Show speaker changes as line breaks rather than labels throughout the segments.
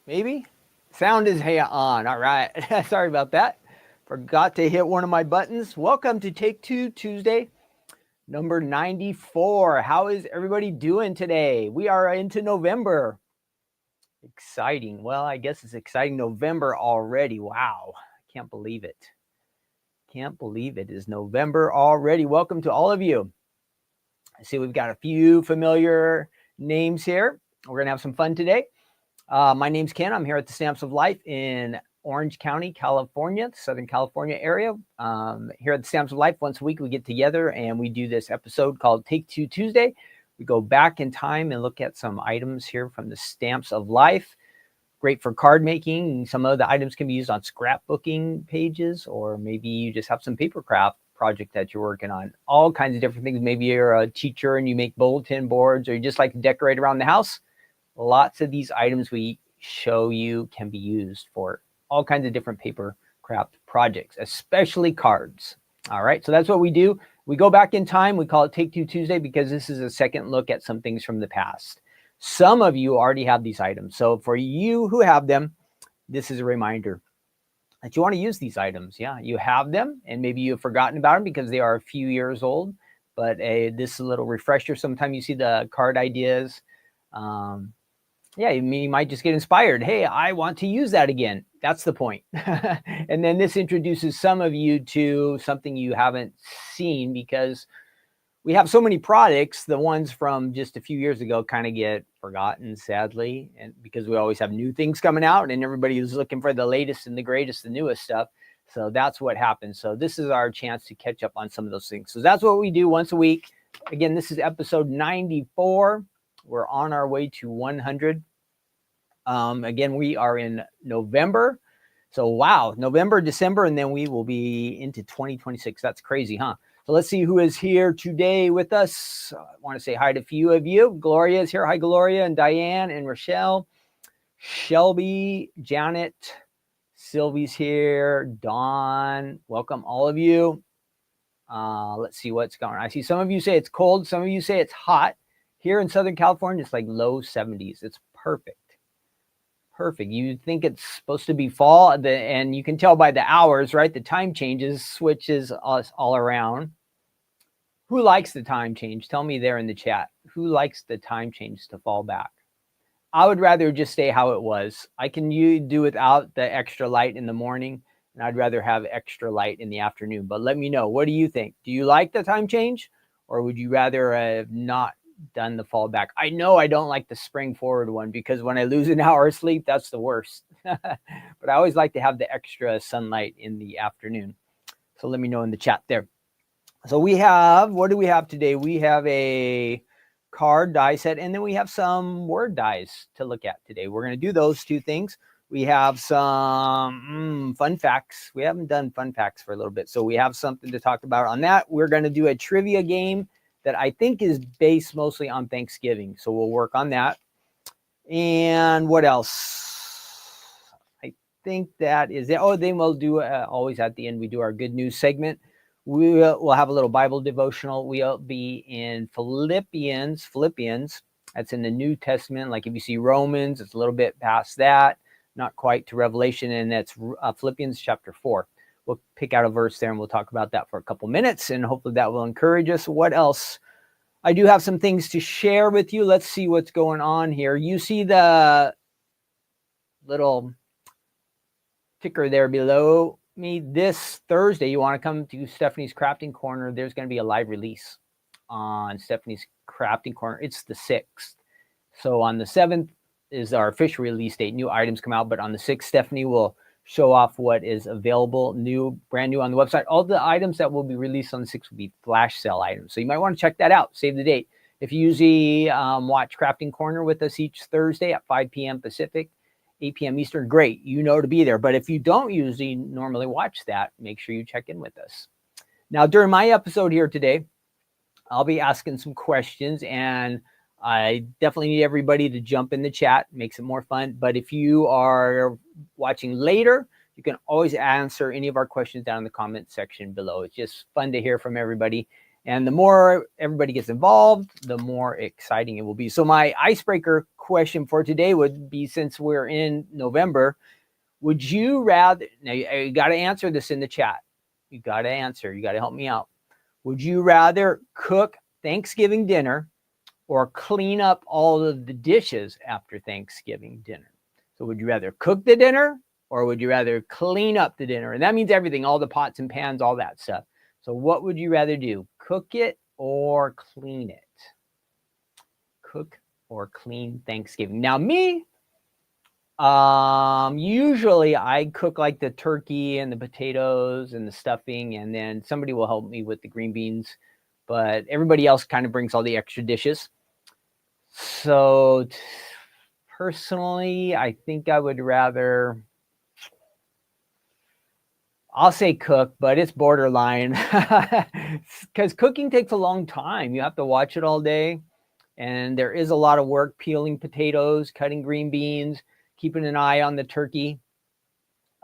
Maybe? Sound is on. All right. Sorry about that. Forgot to hit one of my buttons. Welcome to Take Two Tuesday, number 94. How is everybody doing today? We are into November. Exciting. Well, I guess it's exciting November already. Wow. I can't believe it. Can't believe it is November already. Welcome to all of you. I see we've got a few familiar names here. We're going to have some fun today. My name's Ken. I'm here at the Stamps of Life in Orange County, California, Southern California area. Here at the Stamps of Life, once a week we get together and we do this episode called Take Two Tuesday. We go back in time and look at some items here from the Stamps of Life. Great for card making. Some of the items can be used on scrapbooking pages, or maybe you just have some paper craft project that you're working on. All kinds of different things. Maybe you're a teacher and you make bulletin boards, or you just like to decorate around the house. Lots of these items we show you can be used for all kinds of different paper craft projects, especially cards. All right, so that's what we do. We go back in time. We call it Take Two Tuesday because this is a second look at some things from the past. Some of you already have these items. So for you who have them, this is a reminder that you want to use these items. Yeah, you have them and maybe you've forgotten about them because they are a few years old. But this is a little refresher. Sometimes you see the card ideas. Yeah, you might just get inspired. Hey, I want to use that again. That's the point. And then this introduces some of you to something you haven't seen because we have so many products. The ones from just a few years ago kind of get forgotten, sadly, and because we always have new things coming out and everybody is looking for the latest and the greatest, the newest stuff. So that's what happens. So this is our chance to catch up on some of those things. So that's what we do once a week. Again, this is episode 94. We're on our way to 100. Again, we are in November. So, wow, November, December, and then we will be into 2026. That's crazy, huh? So let's see who is here today with us. I want to say hi to a few of you. Gloria is here. Hi, Gloria, and Diane and Rochelle. Shelby, Janet, Sylvie's here. Dawn, welcome all of you. Let's see what's going on. I see some of you say it's cold. Some of you say it's hot. Here in Southern California, it's like low 70s. It's perfect. Perfect. You think it's supposed to be fall, and you can tell by the hours, right? The time changes, switches us all around. Who likes the time change? Tell me there in the chat. Who likes the time change to fall back? I would rather just stay how it was. I can do without the extra light in the morning, and I'd rather have extra light in the afternoon. But let me know. What do you think? Do you like the time change, or would you rather have not done the fallback? I know I don't like the spring forward one because when I lose an hour of sleep, that's the worst. But I always like to have the extra sunlight in the afternoon. So let me know in the chat there. So we have, what do we have today? We have a card die set, and then we have some word dies to look at today. We're going to do those two things. We have some fun facts. We haven't done fun facts for a little bit, so we have something to talk about on that. We're going to do a trivia game that I think is based mostly on Thanksgiving. So we'll work on that. And what else? I think that is it. Oh, then we'll do, always at the end, we do our good news segment. We'll have a little Bible devotional. We'll be in Philippians. That's in the New Testament. Like if you see Romans, it's a little bit past that. Not quite to Revelation. And that's Philippians chapter 4. We'll pick out a verse there and we'll talk about that for a couple minutes, and hopefully that will encourage us. What else? I do have some things to share with you. Let's see what's going on here. You see the little ticker there below me. This Thursday, you want to come to Stephanie's Crafting Corner. There's going to be a live release on Stephanie's Crafting Corner. It's the 6th. So on the 7th is our official release date. New items come out, but on the 6th, Stephanie will show off what is available, brand new on the website. All the items that will be released on the 6th will be flash sale items. So you might want to check that out. Save the date. If you usually watch Crafting Corner with us each Thursday at 5 p.m. Pacific, 8 p.m. Eastern, great. You know to be there. But if you don't usually normally watch that, make sure you check in with us. Now, during my episode here today, I'll be asking some questions, and I definitely need everybody to jump in the chat. Makes it more fun. But if you are watching later, you can always answer any of our questions down in the comment section below. It's just fun to hear from everybody. And the more everybody gets involved, the more exciting it will be. So my icebreaker question for today would be, since we're in November, would you rather, now you got to answer this in the chat. You got to answer. You got to help me out. Would you rather cook Thanksgiving dinner or clean up all of the dishes after Thanksgiving dinner? So would you rather cook the dinner or would you rather clean up the dinner? And that means everything, all the pots and pans, all that stuff. So what would you rather do? Cook it or clean it? Cook or clean Thanksgiving. Now me, usually I cook like the turkey and the potatoes and the stuffing, and then somebody will help me with the green beans, but everybody else kind of brings all the extra dishes. So personally, I think I would rather, I'll say cook, but it's borderline because cooking takes a long time. You have to watch it all day. And there is a lot of work peeling potatoes, cutting green beans, keeping an eye on the turkey.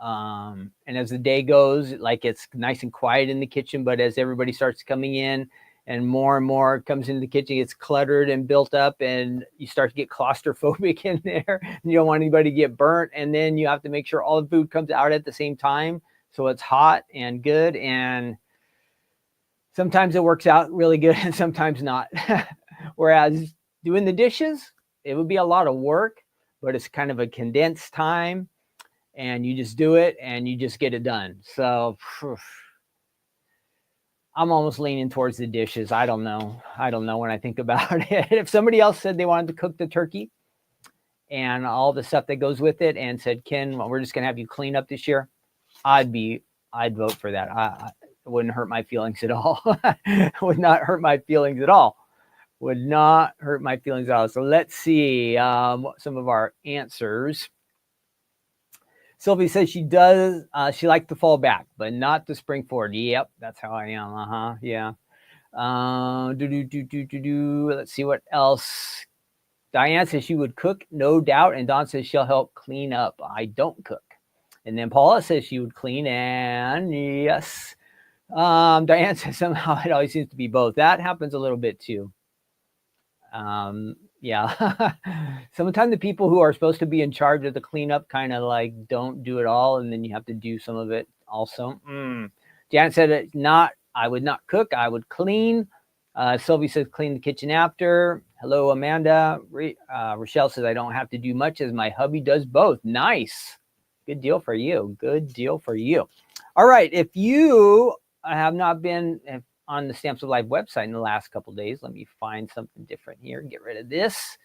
And as the day goes, like, it's nice and quiet in the kitchen, but as everybody starts coming in and more comes into the kitchen, it's cluttered and built up, and you start to get claustrophobic in there. And you don't want anybody to get burnt. And then you have to make sure all the food comes out at the same time, so it's hot and good. And sometimes it works out really good and sometimes not. Whereas doing the dishes, it would be a lot of work, but it's kind of a condensed time, and you just do it and you just get it done. So I'm almost leaning towards the dishes. I don't know when I think about it. If somebody else said they wanted to cook the turkey and all the stuff that goes with it and said, Ken, well, we're just going to have you clean up this year, I'd vote for that. It wouldn't hurt my feelings at all. It would not hurt my feelings at all. Would not hurt my feelings at all. So let's see some of our answers. Sylvie says she does. She likes to fall back, but not to spring forward. Yep, that's how I am. Yeah. Let's see what else. Diane says she would cook, no doubt. And Dawn says she'll help clean up. I don't cook. And then Paula says she would clean, and yes. Diane says somehow it always seems to be both. That happens a little bit too. Yeah. Sometimes the people who are supposed to be in charge of the cleanup kind of like don't do it all, and then you have to do some of it also. Janet said I would not cook, I would clean. Sylvie says clean the kitchen after. Hello, Amanda. Rochelle says I don't have to do much as my hubby does both. Nice. Good deal for you. Good deal for you. All right. If you have not been on the Stamps of Life website in the last couple of days, let me find something different here. Get rid of this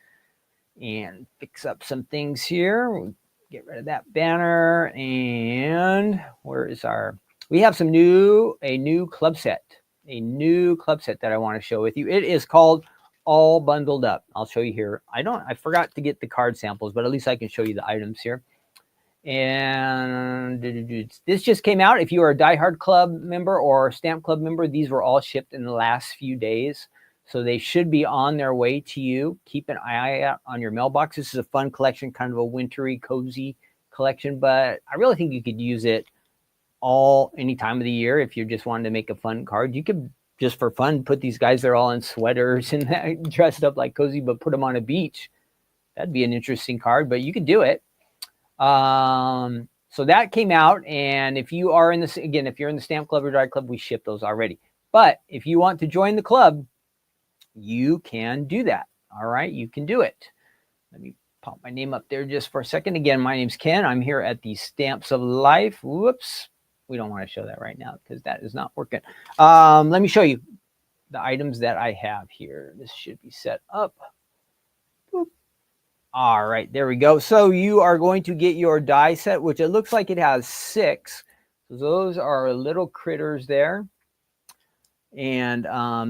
and fix up some things here. We'll get rid of that banner. And where is we have a new club set that I want to share with you. It is called All Bundled Up. I'll show you here. I forgot to get the card samples, but at least I can show you the items here. And this just came out. If you are a diehard club member or stamp club member, these were all shipped in the last few days, so they should be on their way to you. Keep an eye out on your mailbox. This is a fun collection, kind of a wintry, cozy collection, but I really think you could use it any time of the year. If you're just wanting to make a fun card, you could just for fun put these guys, they're all in sweaters and dressed up like cozy, but put them on a beach. That'd be an interesting card, but you could do it. So that came out, and if you are in if you're in the Stamp Club or Die Club, we ship those already. But if you want to join the club, you can do that. All right, you can do it. Let me pop my name up there just for a second. Again, my name's Ken. I'm here at the Stamps of Life. Whoops, we don't want to show that right now because that is not working. Let me show you the items that I have here. This should be set up. Boop. All right, there we go. So you are going to get your die set, which it looks like it has 6. So those are little critters there. And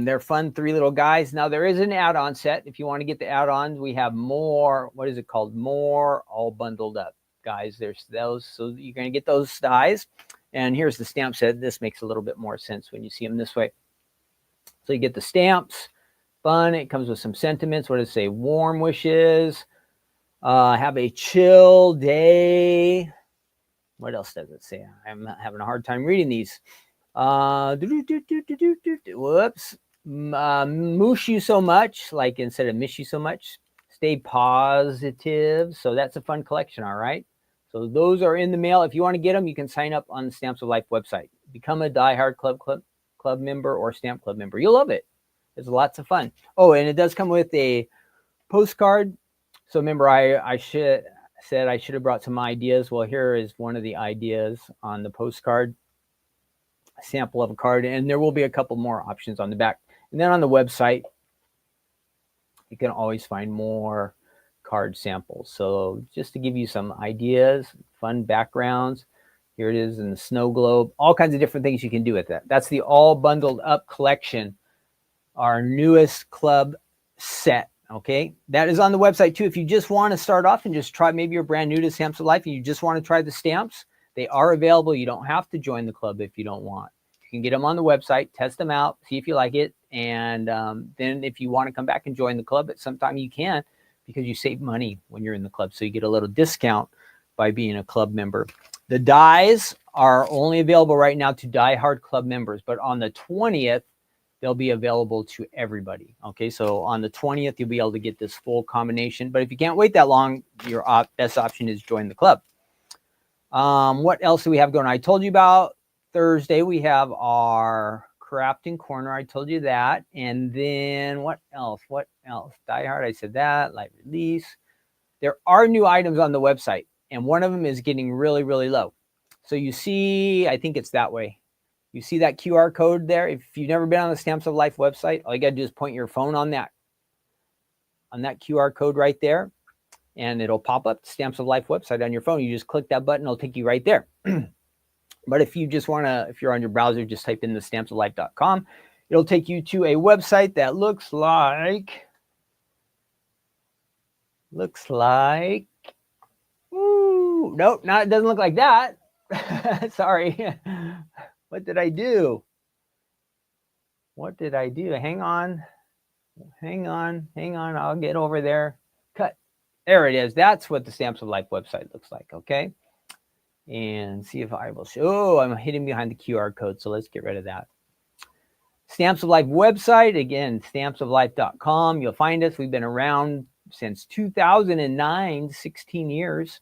they're fun 3 little guys. Now there is an add-on set. If you want to get the add-ons, we have more, what is it called? More All Bundled Up, guys. There's those. So you're going to get those dies. And here's the stamp set. This makes a little bit more sense when you see them this way. So you get the stamps. Fun. It comes with some sentiments. What does it say? Warm wishes. Have a chill day. What else does it say? I'm having a hard time reading these. Whoops. Moosh you so much, like instead of miss you so much. stay positive. So that's a fun collection, all right? So those are in the mail. If you want to get them, you can sign up on the Stamps of Life website. Become a diehard club member or Stamp Club member. You'll love it. It's lots of fun. Oh, and it does come with a postcard. So remember, I should have brought some ideas. Well, here is one of the ideas on the postcard, a sample of a card, and there will be a couple more options on the back. And then on the website, you can always find more card samples. So just to give you some ideas, fun backgrounds, here it is in the snow globe, all kinds of different things you can do with that. That's the all bundled up collection, our newest club set. Okay, that is on the website too. If you just want to start off and just try, maybe you're brand new to Stamps of Life and you just want to try the stamps, they are available. You don't have to join the club if you don't want. You can get them on the website, test them out, see if you like it. And then if you want to come back and join the club at some time, you can, because you save money when you're in the club. So you get a little discount by being a club member. The dies are only available right now to diehard club members, but on the 20th, they'll be available to everybody. Okay, so on the 20th, you'll be able to get this full combination. But if you can't wait that long, your best option is join the club. What else do we have going on? I told you about Thursday. We have our crafting corner. I told you that. And then what else? What else? Die Hard, I said that. Light release. There are new items on the website, and one of them is getting really, really low. So you see, I think it's that way. You see that QR code there? If you've never been on the Stamps of Life website, all you got to do is point your phone on that QR code right there, and it'll pop up the Stamps of Life website on your phone. You just click that button, it'll take you right there. But if you just want to, if you're on your browser, just type in the stampsoflife.com. It'll take you to a website that looks like, ooh, nope, it doesn't look like that. Sorry. What did I do? Hang on. I'll get over there. Cut. There it is. That's what the Stamps of Life website looks like. Okay. And see if I will show. Oh, I'm hidden behind the QR code. So let's get rid of that. Stamps of Life website. Again, stampsoflife.com. You'll find us. We've been around since 2009, 16 years.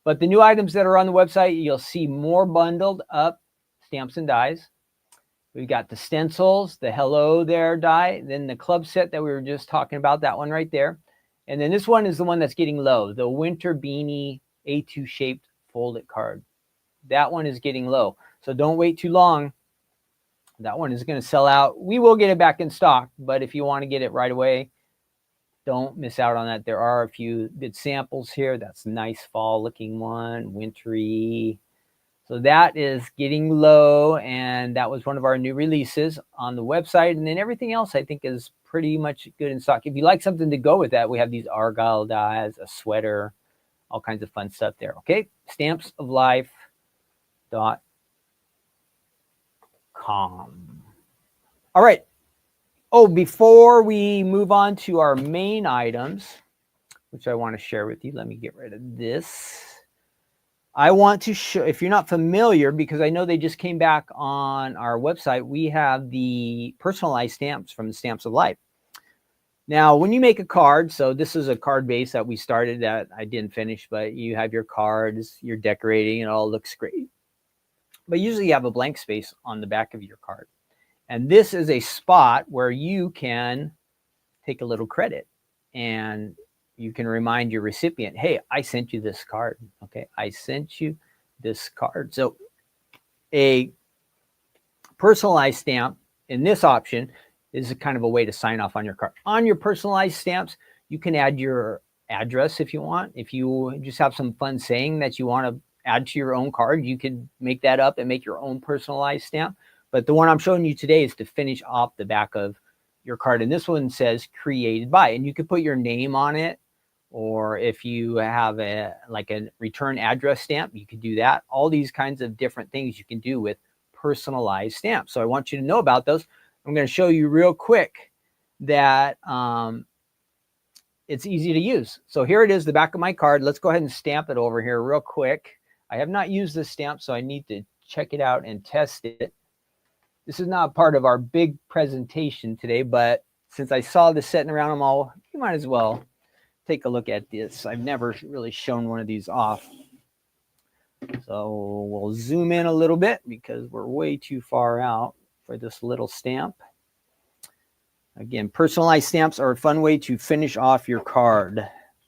But the new items that are on the website, you'll see more bundled up stamps and dies. We've got the stencils, the hello there die, then the club set that we were just talking about, that one right there. And then this one is the one that's getting low, the winter beanie A2 shaped folded card. That one is getting low. So don't wait too long. That one is going to sell out. We will get it back in stock, but if you want to get it right away, don't miss out on that. There are a few good samples here. That's a nice fall looking one, wintry. So that is getting low, and that was one of our new releases on the website. And then everything else I think is pretty much good in stock. If you like something to go with that, we have these Argyle dies, a sweater, all kinds of fun stuff there. Okay, stampsoflife.com. All right. Oh, before we move on to our main items, which I want to share with you, let me get rid of this. I want to show, if you're not familiar, because I know they just came back on our website, we have the personalized stamps from the Stamps of Life. Now, when you make a card, so this is a card base that we started that I didn't finish, but you have your cards, you're decorating, it all looks great. But usually you have a blank space on the back of your card. And this is a spot where you can take a little credit and you can remind your recipient, hey, I sent you this card. Okay, I sent you this card. So a personalized stamp in this option is a kind of a way to sign off on your card. On your personalized stamps, you can add your address if you want. If you just have some fun saying that you want to add to your own card, you can make that up and make your own personalized stamp. But the one I'm showing you today is to finish off the back of your card. And this one says created by, and you can put your name on it. Or if you have a return address stamp, you could do that. All these kinds of different things you can do with personalized stamps. So I want you to know about those. I'm going to show you real quick that it's easy to use. So here it is, the back of my card. Let's go ahead and stamp it over here real quick. I have not used this stamp, so I need to check it out and test it. This is not part of our big presentation today, but since I saw this sitting around them all, you might as well take a look at this. I've never really shown one of these off. So we'll zoom in a little bit because we're way too far out for this little stamp. Again, personalized stamps are a fun way to finish off your card.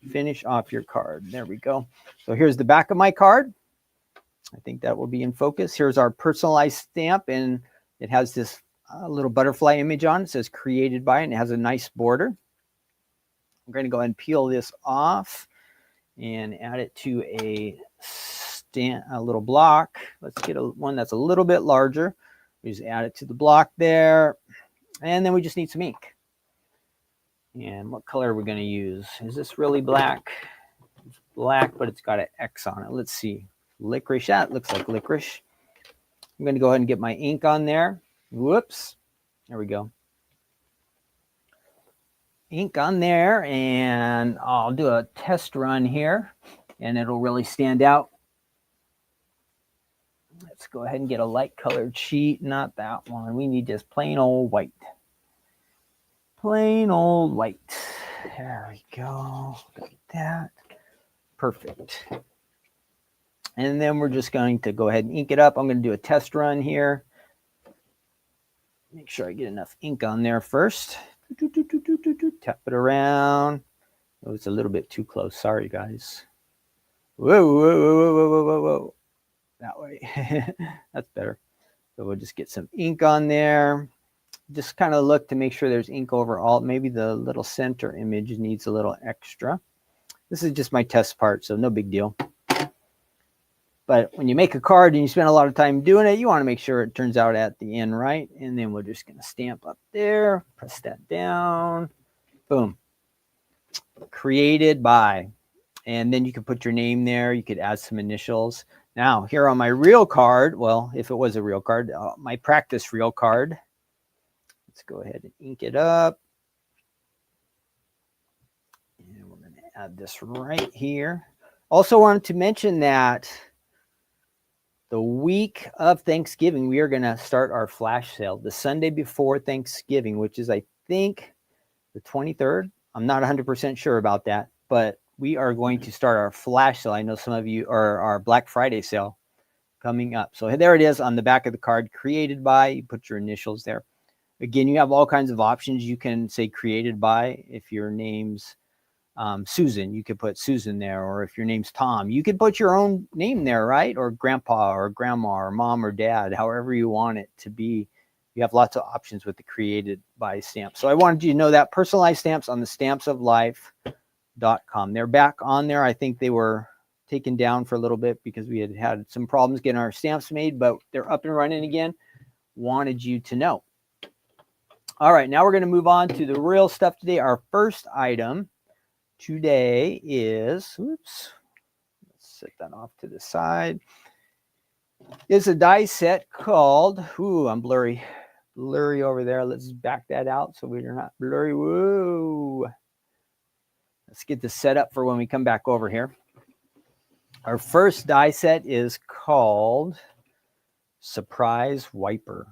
Finish off your card. There we go. So here's the back of my card. I think that will be in focus. Here's our personalized stamp, and it has this little butterfly image on it. It says created by, and it has a nice border. I'm going to go ahead and peel this off and add it to a little block. Let's get one that's a little bit larger. We just add it to the block there. And then we just need some ink. And what color are we going to use? Is this really black? It's black, but it's got an X on it. Let's see. Licorice. That looks like licorice. I'm going to go ahead and get my ink on there. Whoops. There we go. Ink on there, and I'll do a test run here, and it'll really stand out. Let's go ahead and get a light colored sheet. Not that one. We need just plain old white. Plain old white. There we go. Got that. Perfect. And then we're just going to go ahead and ink it up. I'm going to do a test run here. Make sure I get enough ink on there first. Tap it around. Oh, it's a little bit too close. Sorry, guys. Whoa, whoa, whoa, whoa, whoa, whoa, whoa. That way. That's better. So we'll just get some ink on there. Just kind of look to make sure there's ink over all. Maybe the little center image needs a little extra. This is just my test part, so no big deal. But when you make a card and you spend a lot of time doing it, you want to make sure it turns out at the end right. And then we're just going to stamp up there, press that down, boom. Created by. And then you can put your name there. You could add some initials. Now, here on my real card, well, if it was a real card, my practice real card. Let's go ahead and ink it up. And we're going to add this right here. Also wanted to mention that the week of Thanksgiving, we are going to start our flash sale the Sunday before Thanksgiving, which is, I think, the 23rd. I'm not 100% sure about that, but we are going to start our flash sale. I know some of you are our Black Friday sale coming up. So there it is on the back of the card, created by. You put your initials there. Again, you have all kinds of options. You can say created by if your name's Susan, you could put Susan there, or if your name's Tom, you could put your own name there, right? Or grandpa or grandma or mom or dad, however you want it to be. You have lots of options with the created by stamp. So I wanted you to know that personalized stamps on the stampsoflife.com. They're back on there. I think they were taken down for a little bit because we had some problems getting our stamps made, but they're up and running again. Wanted you to know. All right, now we're going to move on to the real stuff today. Our first item today is, oops, let's set that off to the side. It's a die set called, I'm blurry over there. Let's back that out so we're not blurry. Whoa. Let's get this set up for when we come back over here. Our first die set is called Surprise Wiper.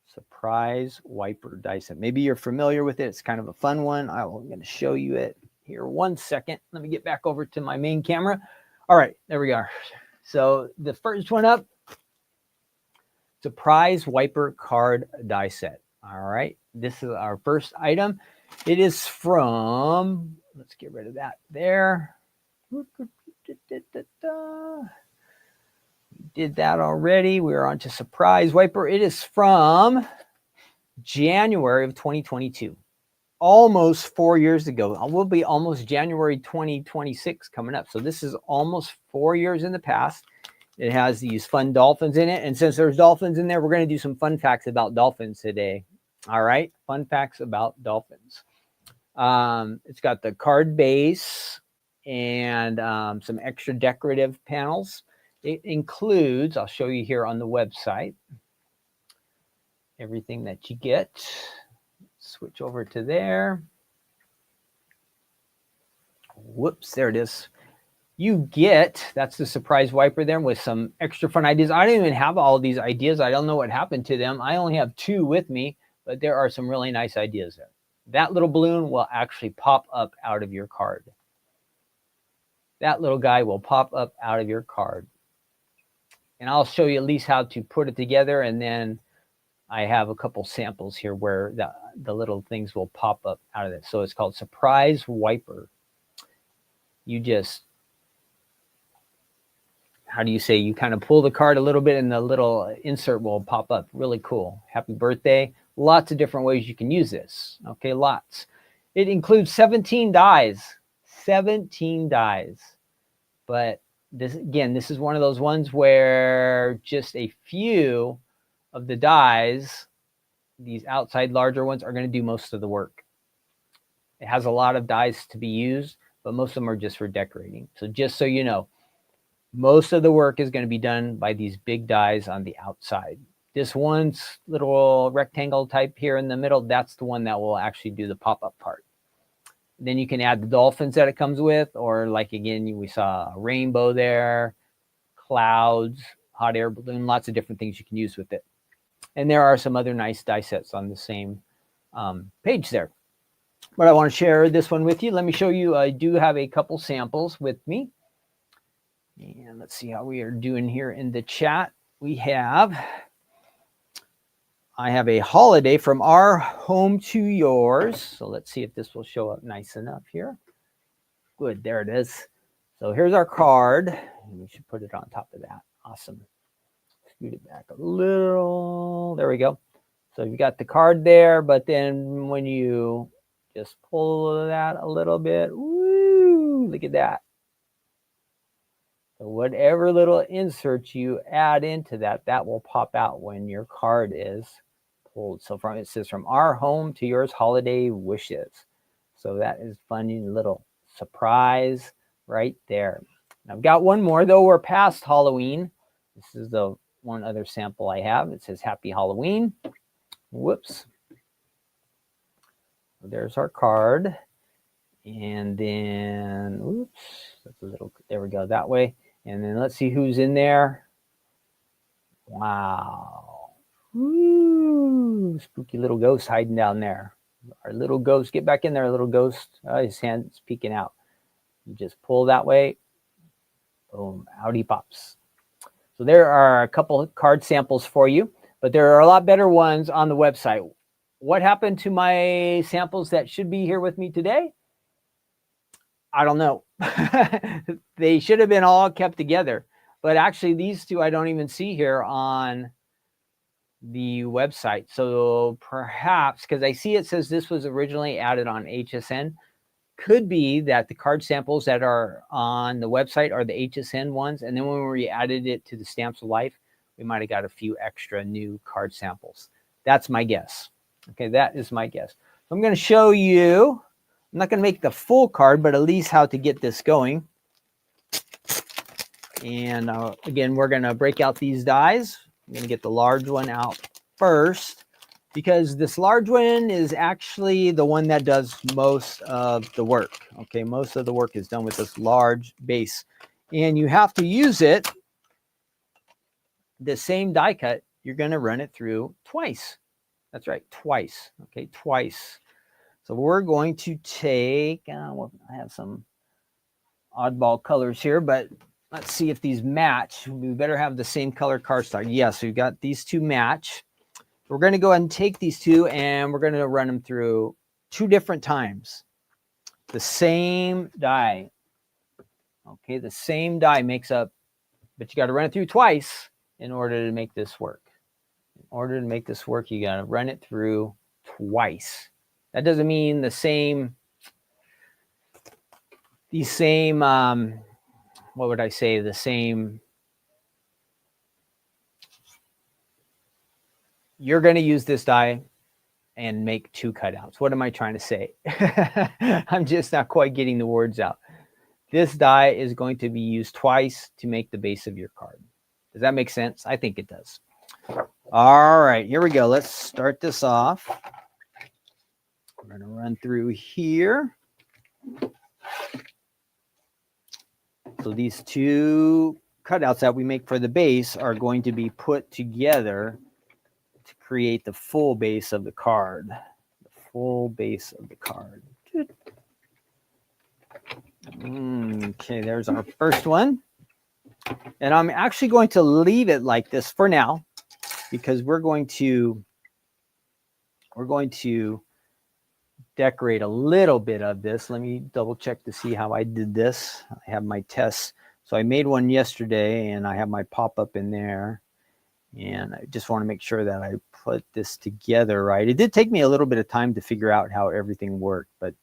Surprise Wiper die set. Maybe you're familiar with it. It's kind of a fun one. I'm going to show you it here. 1 second. Let me get back over to my main camera. All right, there we are. So the first one up, Surprise Wiper card die set. All right, this is our first item. It is from, let's get rid of that there. Did that already. We're on to Surprise Wiper. It is from January of 2022. Almost 4 years ago. We'll be almost January 2026 coming up. So this is almost 4 years in the past. It has these fun dolphins in it. And since there's dolphins in there, we're going to do some fun facts about dolphins today. All right. Fun facts about dolphins. It's got the card base and some extra decorative panels. It includes, I'll show you here on the website, everything that you get. Switch over to there. Whoops, there it is. You get, that's the Surprise Wiper there with some extra fun ideas. I don't even have all these ideas. I don't know what happened to them. I only have 2 with me, but there are some really nice ideas there. that little balloon will actually pop up out of your card. That little guy will pop up out of your card. And I'll show you at least how to put it together, and then I have a couple samples here where the little things will pop up out of it. So it's called Surprise Wiper. You just, how do you say, you kind of pull the card a little bit and the little insert will pop up. Really cool. Happy birthday. Lots of different ways you can use this. Okay, lots. It includes 17 dies. 17 dies. But this, again, this is one of those ones where just a few of the dies, these outside larger ones, are going to do most of the work. It has a lot of dies to be used, but most of them are just for decorating. So just so you know, most of the work is going to be done by these big dies on the outside. This one little rectangle type here in the middle, that's the one that will actually do the pop-up part. Then you can add the dolphins that it comes with, or like again, we saw a rainbow there, clouds, hot air balloon, lots of different things you can use with it. And there are some other nice die sets on the same page there. But I want to share this one with you. Let me show you. I do have a couple samples with me. And let's see how we are doing here in the chat. I have a holiday from our home to yours. So let's see if this will show up nice enough here. Good, there it is. So here's our card. We should put it on top of that. Awesome. Scoot it back a little. There we go. So you've got the card there, but then when you just pull that a little bit, woo, look at that. So whatever little inserts you add into that, that will pop out when your card is pulled. So it says from our home to yours, holiday wishes. So that is fun, little surprise right there. I've got one more, though we're past Halloween. This is the one other sample I have. It says Happy Halloween. Whoops. There's our card. And then, oops, that's a little, there we go, that way. And then let's see who's in there. Wow. Ooh, spooky little ghost hiding down there. Our little ghost, get back in there, little ghost. Oh, his hand's peeking out. You just pull that way. Boom, out he pops. So there are a couple of card samples for you, but there are a lot better ones on the website. What happened to my samples that should be here with me today? I don't know. They should have been all kept together. But actually, these two I don't even see here on the website. So perhaps, because I see it says this was originally added on HSN, could be that the card samples that are on the website are the HSN ones. And then when we added it to the Stamps of Life, we might have got a few extra new card samples. That's my guess. Okay, that is my guess. So I'm going to show you. I'm not going to make the full card, but at least how to get this going. And again, we're going to break out these dies. I'm going to get the large one out first, because this large one is actually the one that does most of the work. Okay, most of the work is done with this large base. And you have to use it, the same die cut, you're going to run it through twice. That's right, twice. Okay, twice. So we're going to take, well, I have some oddball colors here, but let's see if these match. We better have the same color cardstock. Yes, we've got these two match. We're going to go ahead and take these two and we're going to run them through 2 different times. The same die. Okay, the same die makes up, but you got to run it through twice in order to make this work. In order to make this work, you got to run it through twice. That doesn't mean the same, what would I say? The same, you're going to use this die and make 2 cutouts. What am I trying to say? I'm just not quite getting the words out. This die is going to be used twice to make the base of your card. Does that make sense? I think it does. All right, here we go. Let's start this off. We're going to run through here. So these 2 cutouts that we make for the base are going to be put together to create the full base of the card. The full base of the card. Okay, there's our first one. And I'm actually going to leave it like this for now, because we're going to decorate a little bit of this. Let me double check to see how I did this. I have my tests. So I made one yesterday and I have my pop-up in there. And I just want to make sure that I put this together right. It did take me a little bit of time to figure out how everything worked, but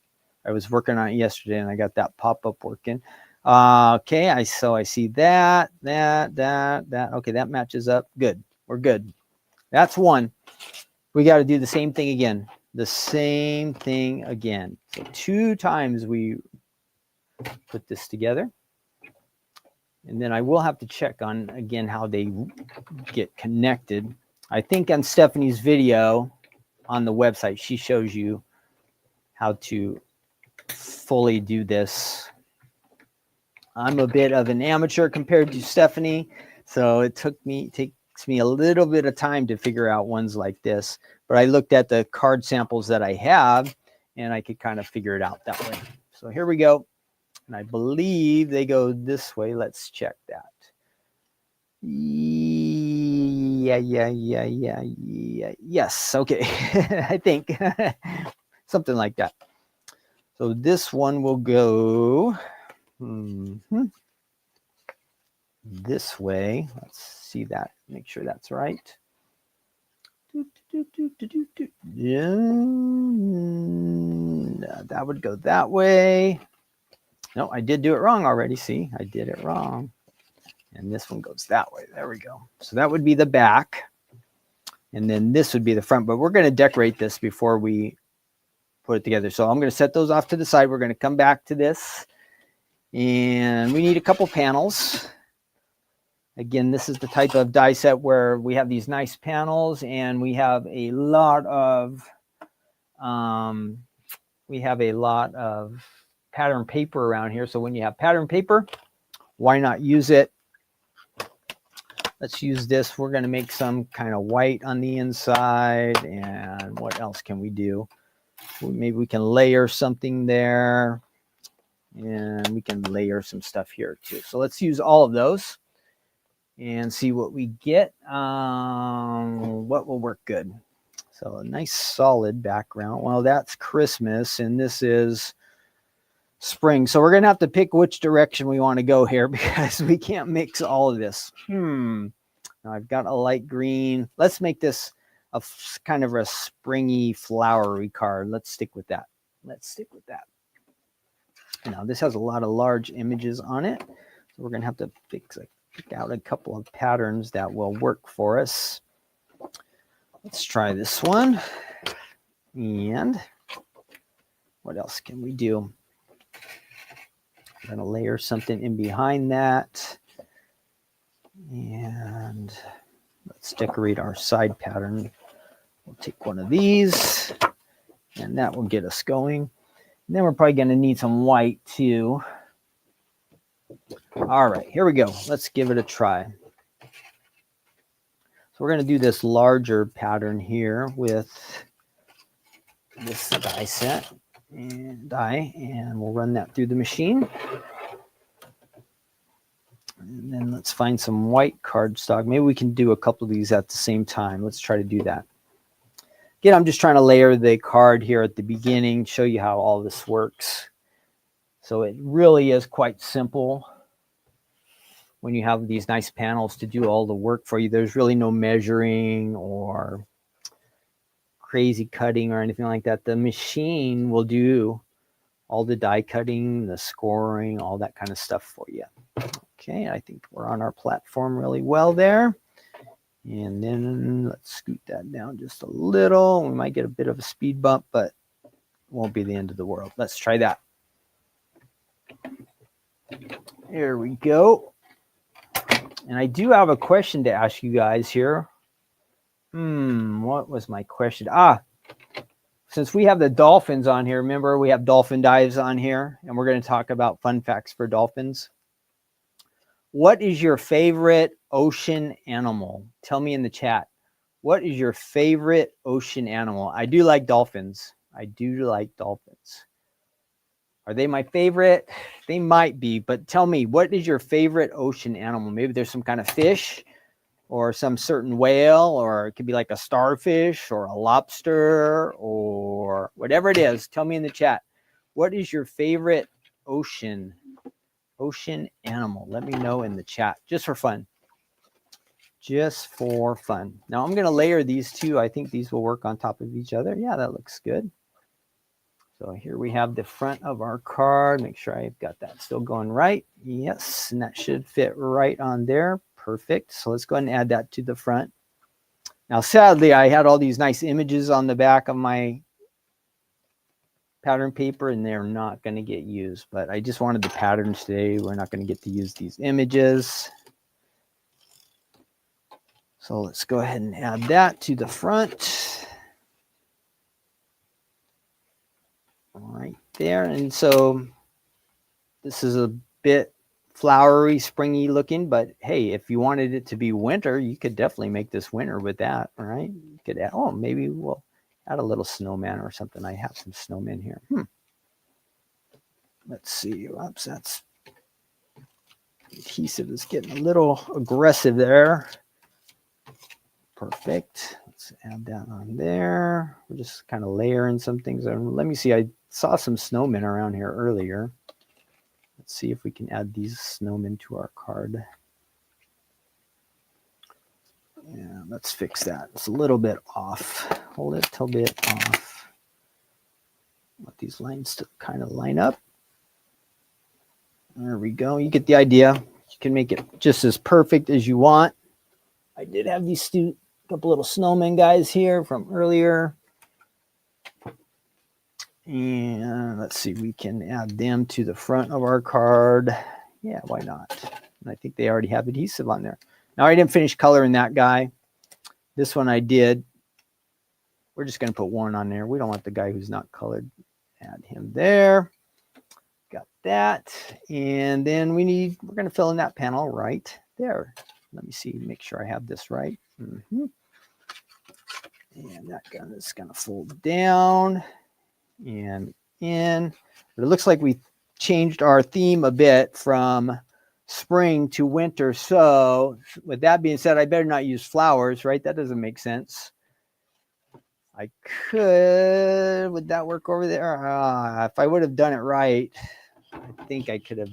I was working on it yesterday and I got that pop-up working. Okay, I see that. Okay, that matches up. Good. We're good. That's one. We got to do the same thing again. The same thing again. So 2 times we put this together. And then I will have to check on, again, how they get connected. I think on Stephanie's video on the website, she shows you how to fully do this. I'm a bit of an amateur compared to Stephanie, so it takes me a little bit of time to figure out ones like this. But I looked at the card samples that I have, and I could kind of figure it out that way. So here we go. And I believe they go this way. Let's check that. Yeah. Yes. Okay. I think something like that. So this one will go this way. Let's see that. Make sure that's right. Yeah, that would go that way. No, I did do it wrong already. See, I did it wrong. And this one goes that way. There we go. So that would be the back. And then this would be the front. But we're going to decorate this before we put it together. So I'm going to set those off to the side. We're going to come back to this. And we need a couple panels. Again, this is the type of die set where we have these nice panels. And we have a lot of... pattern paper around here. So when you have pattern paper, why not use it? Let's use this. We're going to make some kind of white on the inside. And what else can we do? Maybe we can layer something there. And we can layer some stuff here too. So let's use all of those and see what we get. What will work good? So a nice solid background. Well, that's Christmas and this is spring. So we're going to have to pick which direction we want to go here because we can't mix all of this. Now I've got a light green. Let's make this a kind of a springy, flowery card. Let's stick with that. Now this has a lot of large images on it. So we're going to have to pick out a couple of patterns that will work for us. Let's try this one. And what else can we do? I'm going to layer something in behind that. And let's decorate our side pattern. We'll take one of these and that will get us going. And then we're probably going to need some white too. All right, here we go. Let's give it a try. So we're going to do this larger pattern here with this die set. And we'll run that through the machine. And then let's find some white cardstock. Maybe we can do a couple of these at the same time. Let's try to do that. Again, I'm just trying to layer the card here at the beginning, show you how all this works. So it really is quite simple when you have these nice panels to do all the work for you. There's really no measuring or crazy cutting or anything like that. The machine will do all the die cutting, the scoring, all that kind of stuff for you. Okay, I think we're on our platform really well there. And then let's scoot that down just a little. We might get a bit of a speed bump, but it won't be the end of the world. Let's try that. There we go. And I do have a question to ask you guys here. What was my question? Since we have the dolphins on here, remember we have dolphin dives on here, and we're going to talk about fun facts for dolphins. What is your favorite ocean animal? Tell me in the chat. What is your favorite ocean animal? I do like dolphins. I do like dolphins. Are they my favorite? They might be, but tell me, what is your favorite ocean animal? Maybe there's some kind of fish or some certain whale, or it could be like a starfish or a lobster or whatever it is. Tell me in the chat. What is your favorite ocean animal? Let me know in the chat, just for fun. Just for fun. Now I'm going to layer these two. I think these will work on top of each other. Yeah, that looks good. So here we have the front of our card. Make sure I've got that still going right. Yes, and that should fit right on there. Perfect. So let's go ahead and add that to the front. Now, sadly, I had all these nice images on the back of my pattern paper, and they're not going to get used. But I just wanted the patterns today. We're not going to get to use these images. So let's go ahead and add that to the front. Right there. And so this is a bit flowery, springy looking, but hey, if you wanted it to be winter, you could definitely make this winter with that. All right. You could add, oh, maybe we'll add a little snowman or something. I have some snowmen here. Let's see. Oops, that's adhesive is getting a little aggressive there. Perfect. Let's add that on there. We're just kind of layering some things. Let me see. I saw some snowmen around here earlier. Let's see if we can add these snowmen to our card. Yeah, let's fix that. It's a little bit off. Hold it a little bit off. Let these lines to kind of line up. There we go. You get the idea. You can make it just as perfect as you want. I did have these couple little snowmen guys here from earlier. And let's see, we can add them to the front of our card. Yeah, why not? And I think they already have adhesive on there. Now, I didn't finish coloring that guy. This one I did. We're just going to put one on there. We don't want the guy who's not colored. Add him there. Got that. And then we're going to fill in that panel right there. Let me see, make sure I have this right. And that gun is going to fold down and in. But it looks like we changed our theme a bit from spring to winter. So with that being said, I better not use flowers, right? That doesn't make sense. I could, would that work over there? If I would have done it right, I think I could have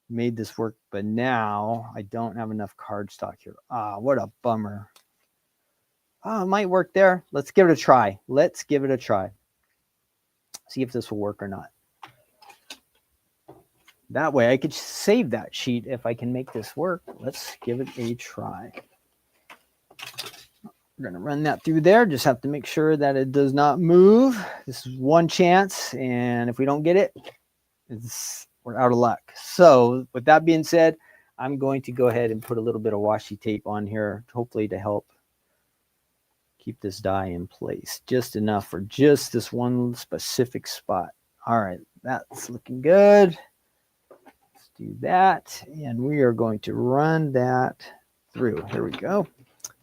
made this work, but now I don't have enough cardstock here. What a bummer. It might work there. Let's give it a try. Let's give it a try. See if this will work or not. That way I could save that sheet if I can make this work. Let's give it a try. We're going to run that through there. Just have to make sure that it does not move. This is one chance, and if we don't get it, we're out of luck. So with that being said, I'm going to go ahead and put a little bit of washi tape on here, hopefully to help keep this die in place. Just enough for just this one specific spot. All right, that's looking good. Let's do that. And we are going to run that through. Here we go.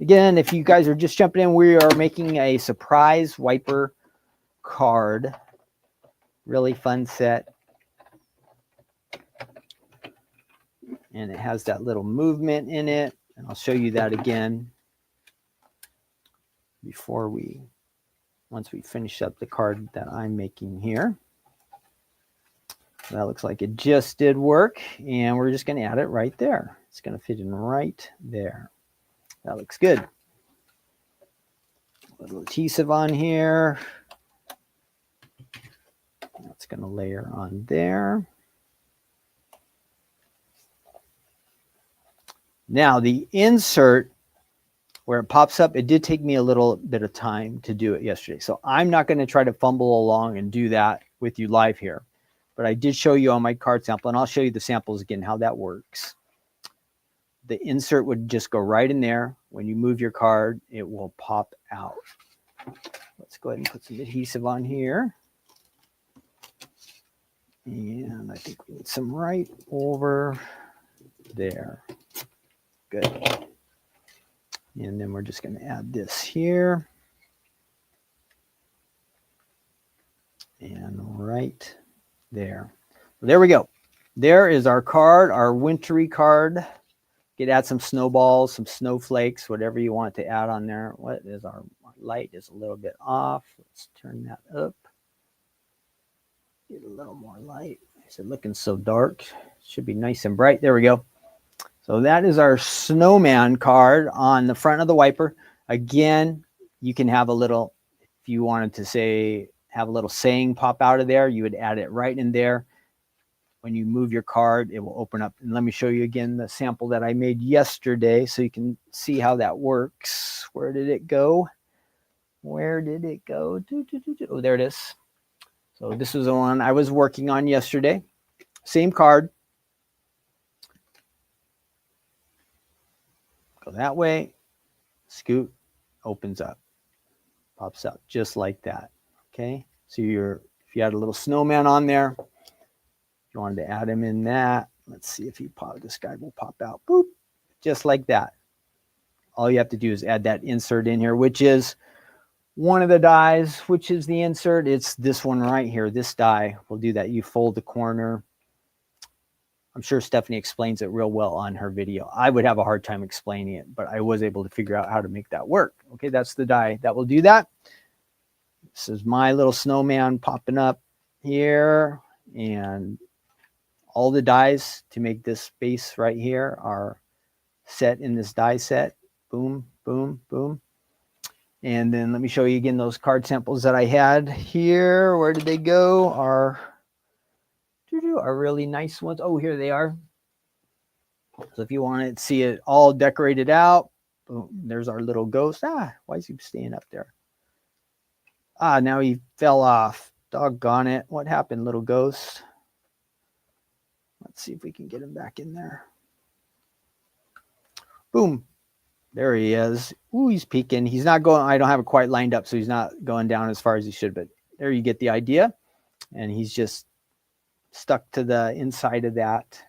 Again, if you guys are just jumping in, we are making a surprise wiper card. Really fun set. And it has that little movement in it. And I'll show you that again once we finish up the card that I'm making here. That looks like it just did work. And we're just going to add it right there. It's going to fit in right there. That looks good. A little adhesive on here. That's going to layer on there. Now the insert, where it pops up, it did take me a little bit of time to do it yesterday. So I'm not going to try to fumble along and do that with you live here. But I did show you on my card sample, and I'll show you the samples again, how that works. The insert would just go right in there. When you move your card, it will pop out. Let's go ahead and put some adhesive on here. And I think we need some right over there. Good. And then we're just going to add this here. right there. There we go. There is our card, our wintry card. You could add some snowballs, some snowflakes, whatever you want to add on there. What is our light is a little bit off. Let's turn that up. Get a little more light. Is it looking so dark? It should be nice and bright. There we go. So that is our snowman card on the front of the wiper. Again, you can have a little, if you wanted to say, have a little saying pop out of there, you would add it right in there. When you move your card, it will open up. And let me show you again the sample that I made yesterday so you can see how that works. Where did it go? Where did it go? Oh, there it is. So this was the one I was working on yesterday. Same card. Go that way. Scoot. Opens up. Pops out just like that. Okay. So if you had a little snowman on there, you wanted to add him in that. Let's see if this guy will pop out. Boop. Just like that. All you have to do is add that insert in here, which is one of the dies. Which is the insert? It's this one right here. This die will do that. You fold the corner. I'm sure Stephanie explains it real well on her video. I would have a hard time explaining it, but I was able to figure out how to make that work. Okay, that's the die that will do that. This is my little snowman popping up here, and all the dies to make this base right here are set in this die set. Boom, boom, boom. And then let me show you again those card samples that I had here. Where did they go? Are really nice ones. Oh, here they are. So if you want to see it all decorated out, boom, there's our little ghost. Why is he staying up there? Now he fell off. Doggone it. What happened, little ghost? Let's see if we can get him back in there. Boom. There he is. Ooh, he's peeking. He's not going. I don't have it quite lined up, so he's not going down as far as he should. But there you get the idea. And he's just stuck to the inside of that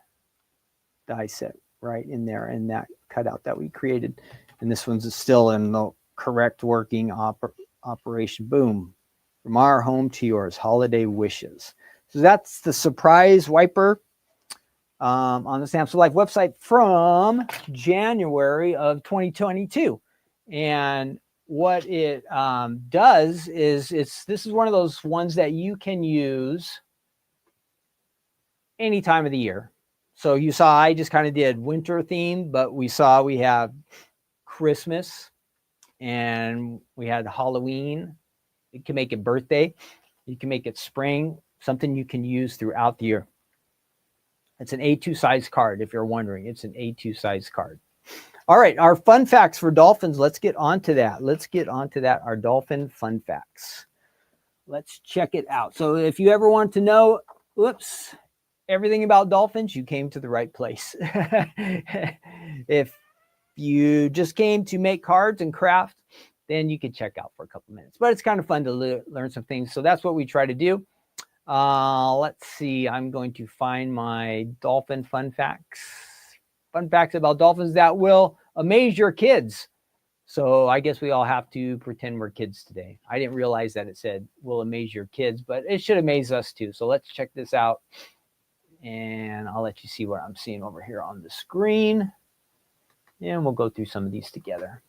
die set right in there in that cutout that we created. And this one's still in the correct working operation. Boom. From our home to yours. Holiday wishes. So that's the surprise wiper on the Samson Life website from January of 2022. And what it does is this is one of those ones that you can use any time of the year. So you saw I just kind of did winter theme, but we have Christmas and we had Halloween. You can make it birthday. You can make it spring, something you can use throughout the year. It's an A2 size card, if you're wondering. It's an A2 size card. All right, our fun facts for dolphins. Let's get onto that. Our dolphin fun facts. Let's check it out. So if you ever want to know, everything about dolphins, you came to the right place. If you just came to make cards and craft, then you can check out for a couple minutes. But it's kind of fun to learn some things. So that's what we try to do. Let's see. I'm going to find my dolphin fun facts. Fun facts about dolphins that will amaze your kids. So I guess we all have to pretend we're kids today. I didn't realize that it said will amaze your kids, but it should amaze us too. So let's check this out. And I'll let you see what I'm seeing over here on the screen. And we'll go through some of these together.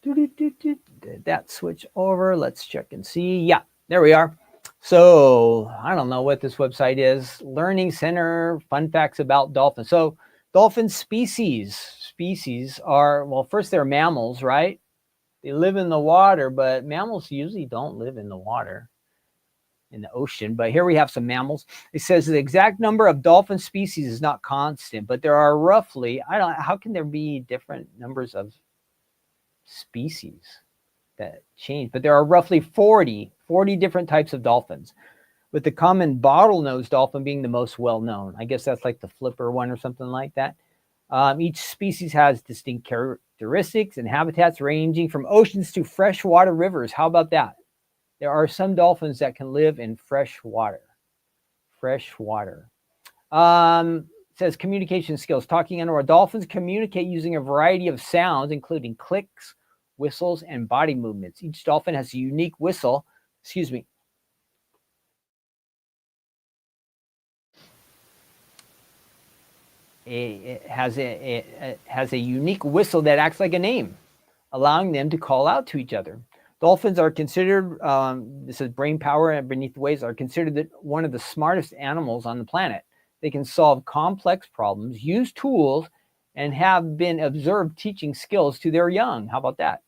Did that switch over? Let's check and see. Yeah, there we are. So I don't know what this website is. Learning Center, fun facts about dolphins. So dolphin species are, well, first they're mammals, right? They live in the water, but mammals usually don't live in the water, in the ocean. But here we have some mammals. It says the exact number of dolphin species is not constant, but there are roughly, how can there be different numbers of species that change? But there are roughly 40 different types of dolphins, with the common bottlenose dolphin being the most well-known. I guess that's like the flipper one or something like that. Each species has distinct characteristics and habitats ranging from oceans to freshwater rivers. How about that? There are some dolphins that can live in fresh water. Says communication skills. Talking underwater, dolphins communicate using a variety of sounds, including clicks, whistles, and body movements. Each dolphin has a unique whistle Excuse me. It has a unique whistle that acts like a name, allowing them to call out to each other. Dolphins are considered, this is brain power and beneath the waves, are considered one of the smartest animals on the planet. They can solve complex problems, use tools, and have been observed teaching skills to their young. How about that?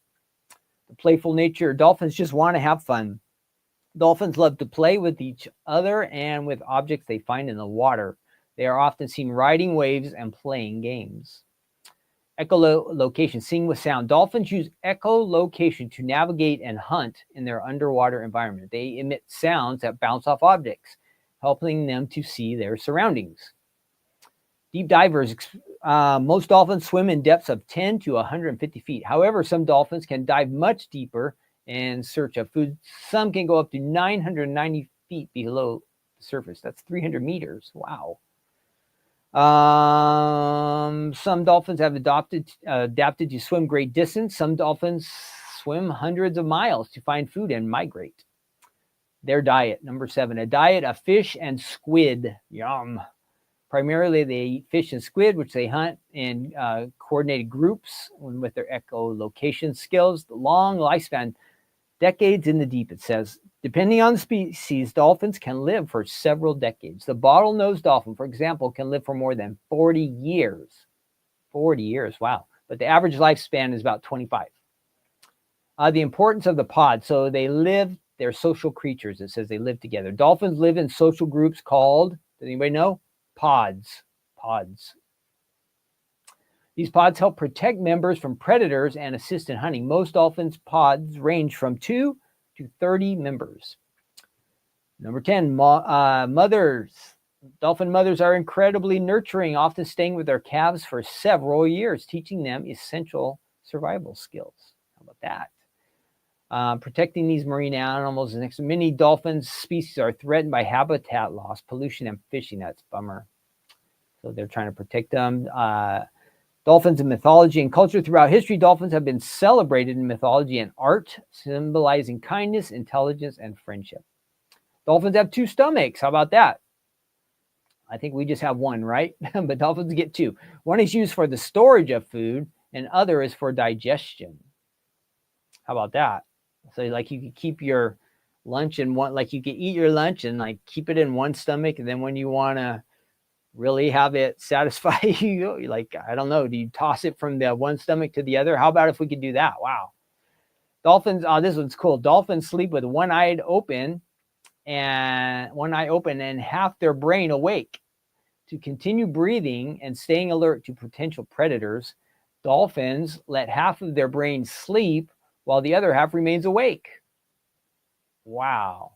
The playful nature. Dolphins just want to have fun. Dolphins love to play with each other and with objects they find in the water. They are often seen riding waves and playing games. Echolocation, seeing with sound. Dolphins use echolocation to navigate and hunt in their underwater environment. They emit sounds that bounce off objects, helping them to see their surroundings. Deep divers. Most dolphins swim in depths of 10 to 150 feet. However, some dolphins can dive much deeper in search of food. Some can go up to 990 feet below the surface. That's 300 meters. Wow. Some dolphins have adapted to swim great distance. Some dolphins swim hundreds of miles to find food and migrate. Their diet, number 7, a diet of fish and squid. Yum. Primarily, they eat fish and squid, which they hunt in coordinated groups with their echolocation skills. The long lifespan, decades in the deep, it says. Depending on the species, dolphins can live for several decades. The bottlenose dolphin, for example, can live for more than 40 years. 40 years, wow. But the average lifespan is about 25. The importance of the pod. So they're social creatures. It says they live together. Dolphins live in social groups called, does anybody know? Pods. These pods help protect members from predators and assist in hunting. Most dolphins' pods range from 2 to 30 members. Number 10, mothers. Dolphin mothers are incredibly nurturing, often staying with their calves for several years, teaching them essential survival skills. How about that? Protecting these marine animals. Many dolphin species are threatened by habitat loss, pollution, and fishing. That's a bummer. So they're trying to protect them. Dolphins in mythology and culture. Throughout history, dolphins have been celebrated in mythology and art, symbolizing kindness, intelligence, and friendship. Dolphins have 2 stomachs. How about that? I think we just have one, right? But dolphins get 2. One is used for the storage of food, and other is for digestion. How about that? So like you could keep your lunch in one, like you could eat your lunch and like keep it in one stomach, and then when you want to really have it satisfy you, like, I don't know, do you toss it from the one stomach to the other? How about if we could do that? Wow. Dolphins, this one's cool. Dolphins sleep with one eye open and half their brain awake. To continue breathing and staying alert to potential predators, dolphins let half of their brain sleep while the other half remains awake. Wow.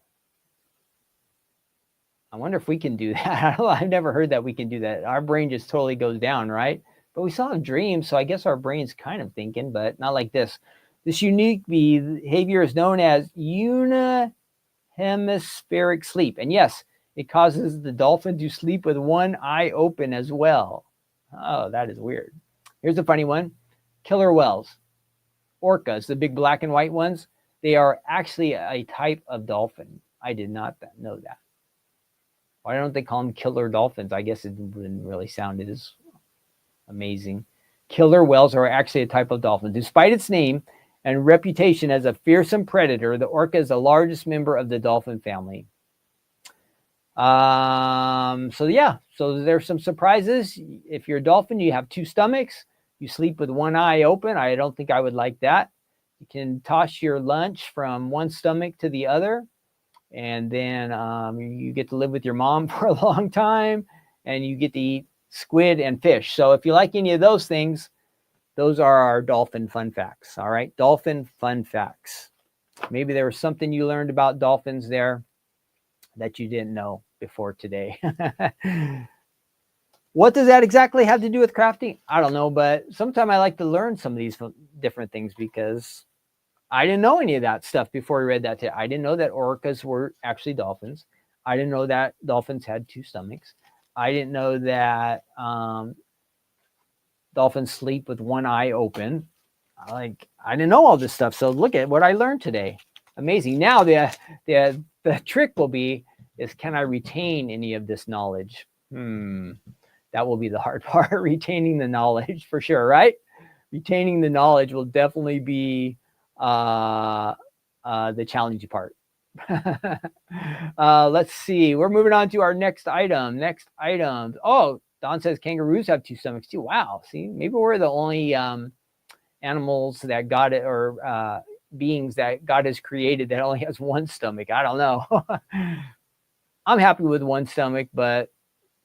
I wonder if we can do that. I've never heard that we can do that. Our brain just totally goes down, right? But we still have dreams, so I guess our brain's kind of thinking, but not like this. This unique behavior is known as unihemispheric sleep. And yes, it causes the dolphin to sleep with one eye open as well. Oh, that is weird. Here's a funny one. Killer whales. Orcas, the big black and white ones, they are actually a type of dolphin. I did not know that. Why don't they call them killer dolphins? I guess it wouldn't really sound as amazing. Killer whales are actually a type of dolphin. Despite its name and reputation as a fearsome predator, the orca is the largest member of the dolphin family. So there's some surprises. If you're a dolphin, you have 2 stomachs. You sleep with one eye open. I don't think I would like that. You can toss your lunch from one stomach to the other. And then you get to live with your mom for a long time, and you get to eat squid and fish. So if you like any of those things, those are our dolphin fun facts. All right, dolphin fun facts. Maybe there was something you learned about dolphins there that you didn't know before today. What does that exactly have to do with crafting? I don't know, but sometimes I like to learn some of these different things because I didn't know any of that stuff before I read that today. I didn't know that orcas were actually dolphins. I didn't know that dolphins had 2 stomachs. I didn't know that dolphins sleep with one eye open. I didn't know all this stuff. So look at what I learned today. Amazing. Now the trick will be is, can I retain any of this knowledge? That will be the hard part, retaining the knowledge for sure, right? Retaining the knowledge will definitely be the challenging part. Let's see. We're moving on to our next item. Oh, Don says kangaroos have two stomachs too. Wow. See, maybe we're the only animals that God or beings that God has created that only has one stomach. I don't know. I'm happy with one stomach, but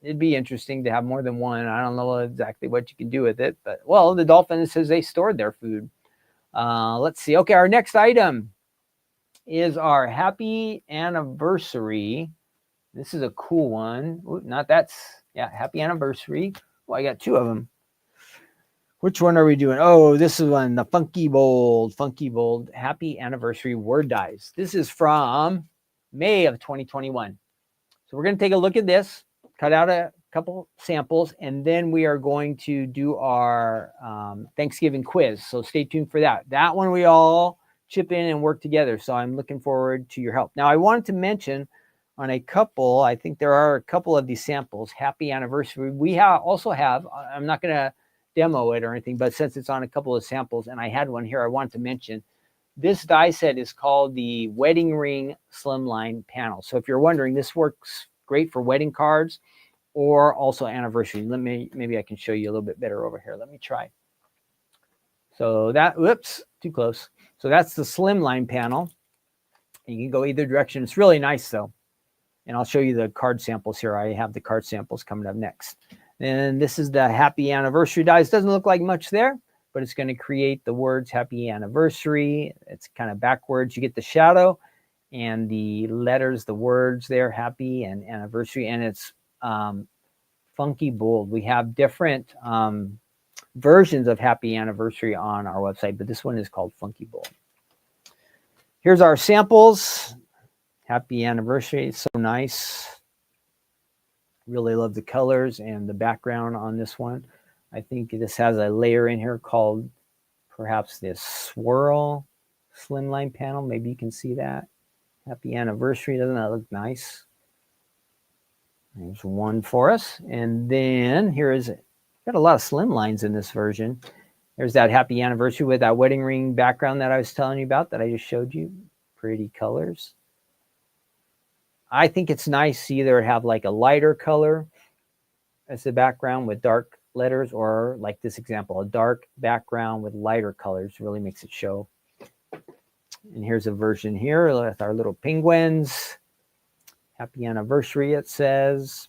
it'd be interesting to have more than one. I don't know exactly what you can do with it, but well, the dolphins says they stored their food. Let's see. Okay, our next item is our happy anniversary. This is a cool one. Ooh, happy anniversary. Oh, I got two of them. Which one are we doing? Oh, this is one, the Funky Bold happy anniversary word dies. This is from May of 2021. So we're going to take a look at this, cut out a couple samples, and then we are going to do our Thanksgiving quiz. So stay tuned for that. That one we all chip in and work together. So I'm looking forward to your help. Now I wanted to mention on a couple, I think there are a couple of these samples, happy anniversary. We also have, I'm not going to demo it or anything, but since it's on a couple of samples and I had one here, I wanted to mention this die set is called the Wedding Ring Slimline Panel. So if you're wondering, this works great for wedding cards or also anniversary. Maybe I can show you a little bit better over here. Let me try. So whoops, too close. So that's the Slimline panel. You can go either direction. It's really nice though. And I'll show you the card samples here. I have the card samples coming up next. And this is the happy anniversary dies. Doesn't look like much there, but it's going to create the words happy anniversary. It's kind of backwards. You get the shadow and the letters, the words there, happy and anniversary. And it's Funky Bold. We have different versions of happy anniversary on our website, but this one is called Funky Bold. Here's our samples. Happy anniversary. It's so nice. Really love the colors and the background on this one. I think this has a layer in here called perhaps this swirl slimline panel. Maybe you can see that. Happy anniversary. Doesn't that look nice? There's one for us. And then here is it. Got a lot of slim lines in this version. There's that happy anniversary with that wedding ring background that I was telling you about that I just showed you. Pretty colors. I think it's nice to either have like a lighter color as the background with dark letters, or like this example, a dark background with lighter colors really makes it show. And here's a version here with our little penguins. Happy anniversary, it says.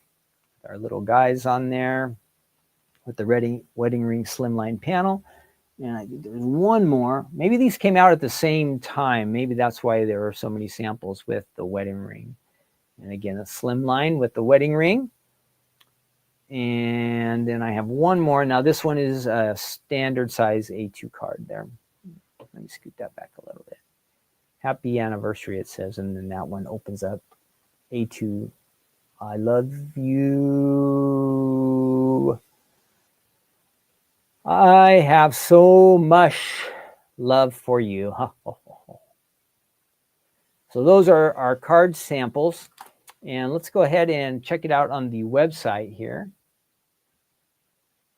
Our little guys on there with the wedding ring slimline panel. And I think there's one more. Maybe these came out at the same time. Maybe that's why there are so many samples with the wedding ring. And again, a slim line with the wedding ring. And then I have one more. Now this one is a standard size A2 card there. Let me scoot that back a little bit. Happy anniversary, it says. And then that one opens up A2. I love you. I have so much love for you. So those are our card samples. And let's go ahead and check it out on the website here.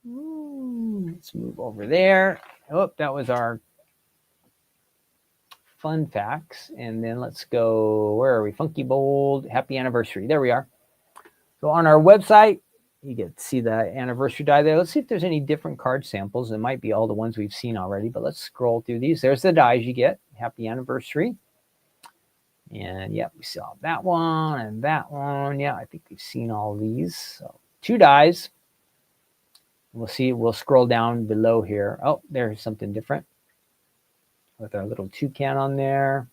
Let's move over there. Oh, that was our fun facts. And then let's go, where are we? Funky Bold, happy anniversary. There we are. So on our website, you get to see the anniversary die there. Let's see if there's any different card samples. It might be all the ones we've seen already, but let's scroll through these. There's the dies you get. Happy anniversary. And yeah, we saw that one and that one. Yeah, I think we've seen all these. So 2 dies. We'll see. We'll scroll down below here. Oh, there's something different with our little toucan on there.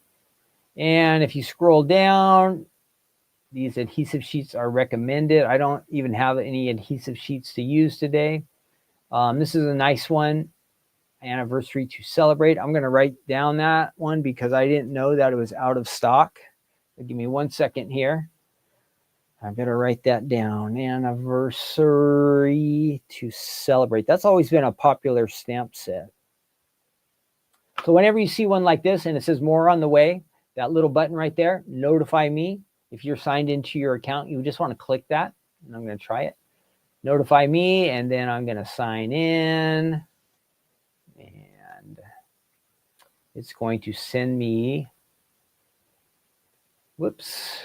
And if you scroll down, these adhesive sheets are recommended. I don't even have any adhesive sheets to use today. This is a nice one. Anniversary to celebrate. I'm going to write down that one because I didn't know that it was out of stock. So give me 1 second here. I better write that down. Anniversary to celebrate. That's always been a popular stamp set. So whenever you see one like this and it says more on the way, that little button right there, notify me. If you're signed into your account, you just want to click that, and I'm going to try it. Notify me, and then I'm going to sign in, and it's going to send me, whoops.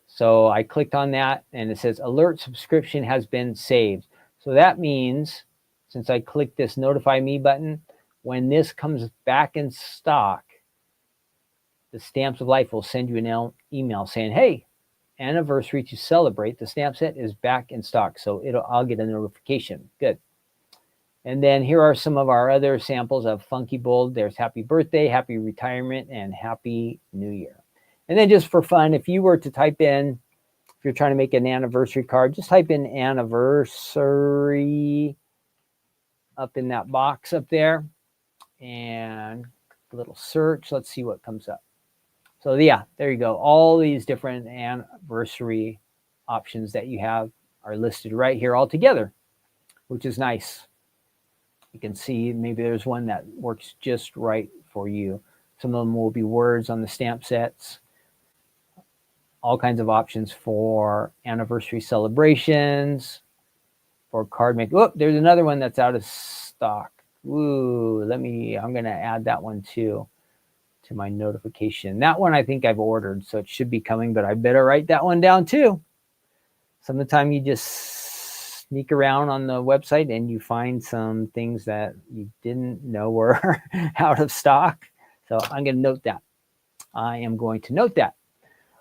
So I clicked on that, and it says alert subscription has been saved. So that means, since I clicked this notify me button, when this comes back in stock, the Stamps of Life will send you an email saying, hey, anniversary to celebrate, the stamp set is back in stock. So I'll get a notification. Good. And then here are some of our other samples of Funky Bold. There's Happy Birthday, Happy Retirement, and Happy New Year. And then just for fun, if you were to type in, if you're trying to make an anniversary card, just type in anniversary up in that box up there and a little search. Let's see what comes up. So yeah, there you go. All these different anniversary options that you have are listed right here all together, which is nice. You can see maybe there's one that works just right for you. Some of them will be words on the stamp sets. All kinds of options for anniversary celebrations, for card making. Oh, there's another one that's out of stock. Ooh, I'm going to add that one too to my notification. That one I think I've ordered, so it should be coming, but I better write that one down too. Some of the time you just sneak around on the website and you find some things that you didn't know were out of stock. So I'm going to note that. I am going to note that.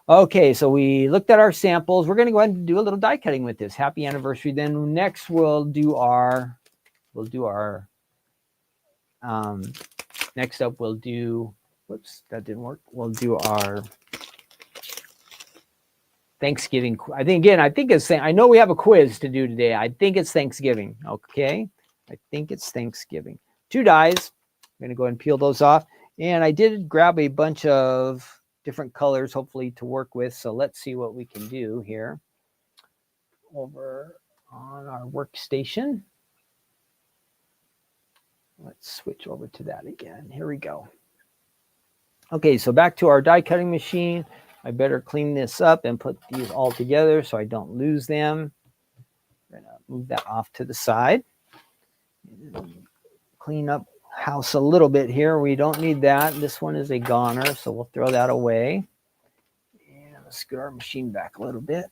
Okay, so we looked at our samples. We're going to go ahead and do a little die cutting with this. Happy anniversary. Then next we'll do our next up we'll do, whoops, that didn't work. We'll do our Thanksgiving. I think it's, I know we have a quiz to do today. I think it's Thanksgiving. Okay, I think it's Thanksgiving. 2 dies. I'm going to go ahead and peel those off. And I did grab a bunch of different colors, hopefully, to work with. So let's see what we can do here over on our workstation. Let's switch over to that again. Here we go. Okay, so back to our die cutting machine. I better clean this up and put these all together so I don't lose them. I'm going to move that off to the side. Clean up house a little bit here. We don't need that. This one is a goner, so we'll throw that away. And let's scoot our machine back a little bit.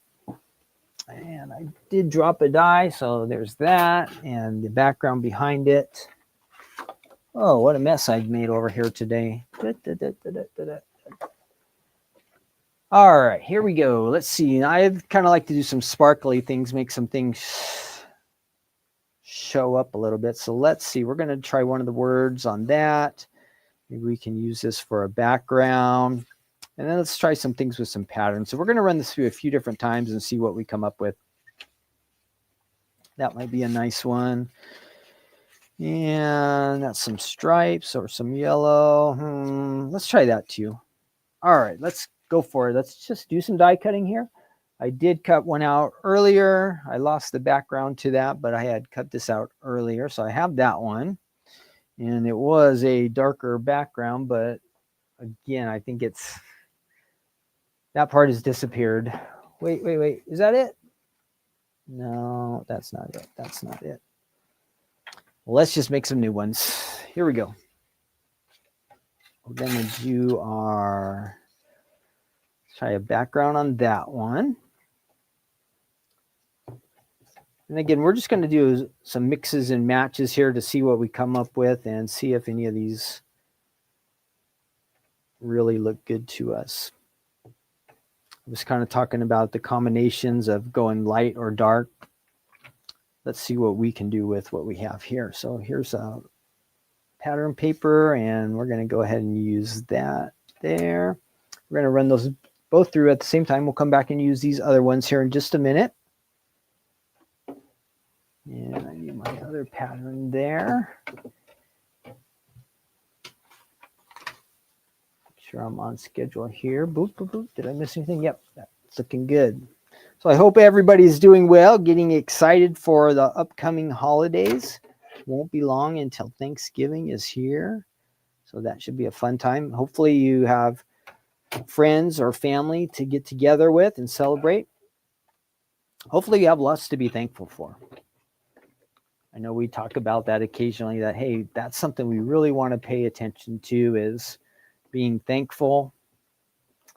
And I did drop a die, so there's that and the background behind it. Oh, what a mess I've made over here today. All right, here we go. Let's see. I kind of like to do some sparkly things, make some things show up a little bit. So let's see. We're going to try one of the words on that. Maybe we can use this for a background. And then let's try some things with some patterns. So we're going to run this through a few different times and see what we come up with. That might be a nice one. And that's some stripes or some yellow. Let's try that too. All right, let's go for it. Let's just do some die cutting here. I did cut one out earlier. I lost the background to that, but I had cut this out earlier. So I have that one. And it was a darker background, but again, I think that part has disappeared. Wait. Is that it? No, that's not it. That's not it. Well, let's just make some new ones. Here we go. We're going to do try a background on that one. And again, we're just going to do some mixes and matches here to see what we come up with and see if any of these really look good to us. I was kind of talking about the combinations of going light or dark. Let's see what we can do with what we have here. So here's a pattern paper, and we're going to go ahead and use that there. We're going to run those both through at the same time. We'll come back and use these other ones here in just a minute. And I need my other pattern there. Make sure I'm on schedule here. Boop, boop, boop. Did I miss anything? Yep, that's looking good. So I hope everybody's doing well, getting excited for the upcoming holidays. Won't be long until Thanksgiving is here. So that should be a fun time. Hopefully you have friends or family to get together with and celebrate. Hopefully you have lots to be thankful for. I know we talk about that occasionally, that, hey, that's something we really want to pay attention to, is being thankful. I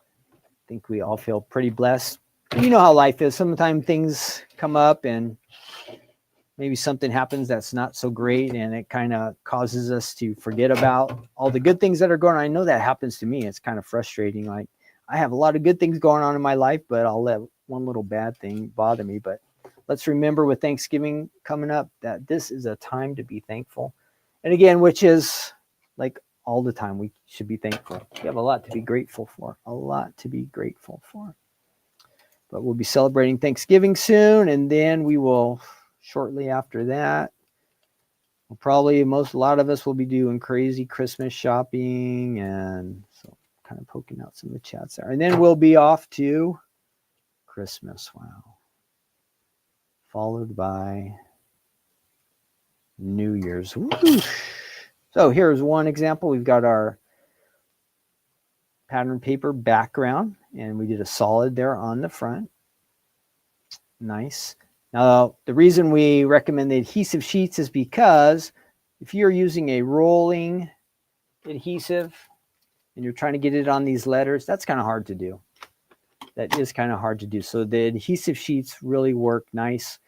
think we all feel pretty blessed. You know how life is. Sometimes things come up and maybe something happens that's not so great, and it kind of causes us to forget about all the good things that are going on. I know that happens to me. It's kind of frustrating. Like, I have a lot of good things going on in my life, but I'll let one little bad thing bother me. But let's remember, with Thanksgiving coming up, that this is a time to be thankful. And again, which is like all the time, we should be thankful. We have a lot to be grateful for, a lot to be grateful for. But we'll be celebrating Thanksgiving soon, and then we will, shortly after that, we'll probably, a lot of us will be doing crazy Christmas shopping, and so kind of poking out some of the chats there. And then we'll be off to Christmas. Wow. Followed by New Year's. Woo-hoo. So here's one example. We've got our pattern paper background, and we did a solid there on the front. Nice. Now, the reason we recommend the adhesive sheets is because if you're using a rolling adhesive and you're trying to get it on these letters, that's kind of hard to do. That is kind of hard to do. So the adhesive sheets really work nice.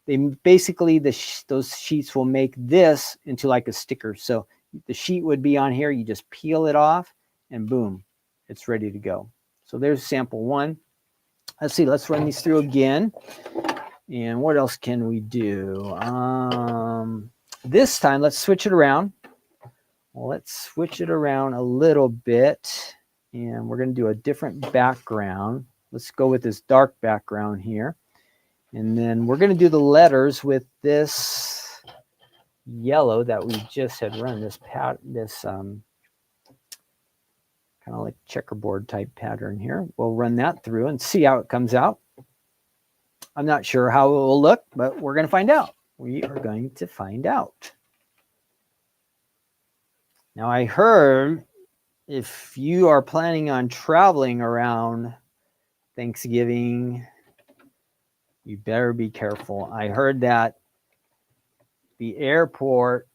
They basically, those sheets will make this into like a sticker. So the sheet would be on here. You just peel it off and boom, it's ready to go. So there's sample one. Let's see, let's run these through again. And what else can we do? This time, let's switch it around. Well, let's switch it around a little bit. And we're going to do a different background. Let's go with this dark background here. And then we're going to do the letters with this yellow that we just had run, this kind of like checkerboard type pattern here. We'll run that through and see how it comes out. I'm not sure how it will look, but we're going to find out. We are going to find out. Now, I heard if you are planning on traveling around Thanksgiving, you better be careful. I heard that the airport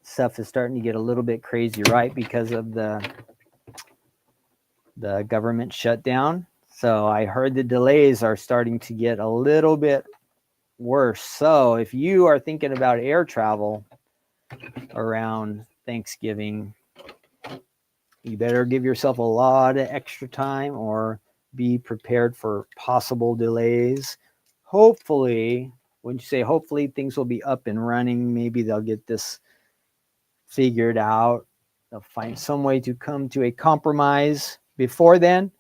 stuff is starting to get a little bit crazy, right? Because of the government shutdown. So I heard the delays are starting to get a little bit worse. So if you are thinking about air travel around Thanksgiving, you better give yourself a lot of extra time or be prepared for possible delays. Hopefully, when you say hopefully, things will be up and running. Maybe they'll get this figured out. They'll find some way to come to a compromise before then.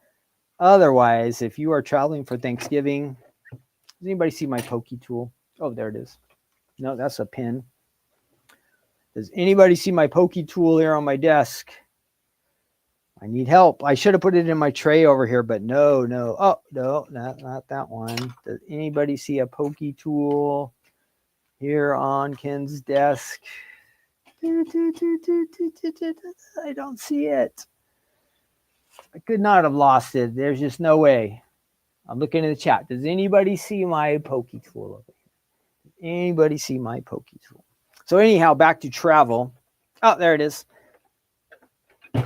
Otherwise, if you are traveling for Thanksgiving, does anybody see my pokey tool? Oh, there it is. No, that's a pin. Does anybody see my pokey tool here on my desk? I need help. I should have put it in my tray over here, but no. Oh, no, not that one. Does anybody see a pokey tool here on Ken's desk? I don't see it. I could not have lost it. There's just no way. I'm looking in the chat. Does anybody see my pokey tool over here? Anybody see my pokey tool? So anyhow, back to travel. Oh, there it is.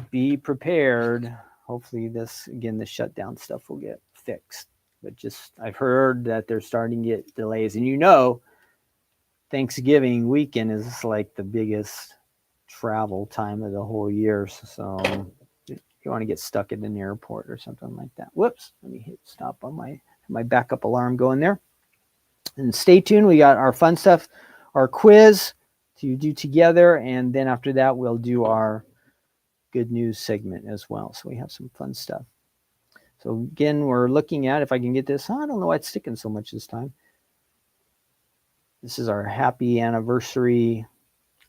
Be prepared. Hopefully this, again, the shutdown stuff will get fixed. But just, I've heard that they're starting to get delays. And you know, Thanksgiving weekend is like the biggest travel time of the whole year. So you want to get stuck in an airport or something like that. Whoops, let me hit stop on my backup alarm going there. And stay tuned. We got our fun stuff, our quiz to do together. And then after that, we'll do our good news segment as well. So we have some fun stuff. So again, we're looking at, if I can get this, I don't know why it's sticking so much this time. This is our happy anniversary,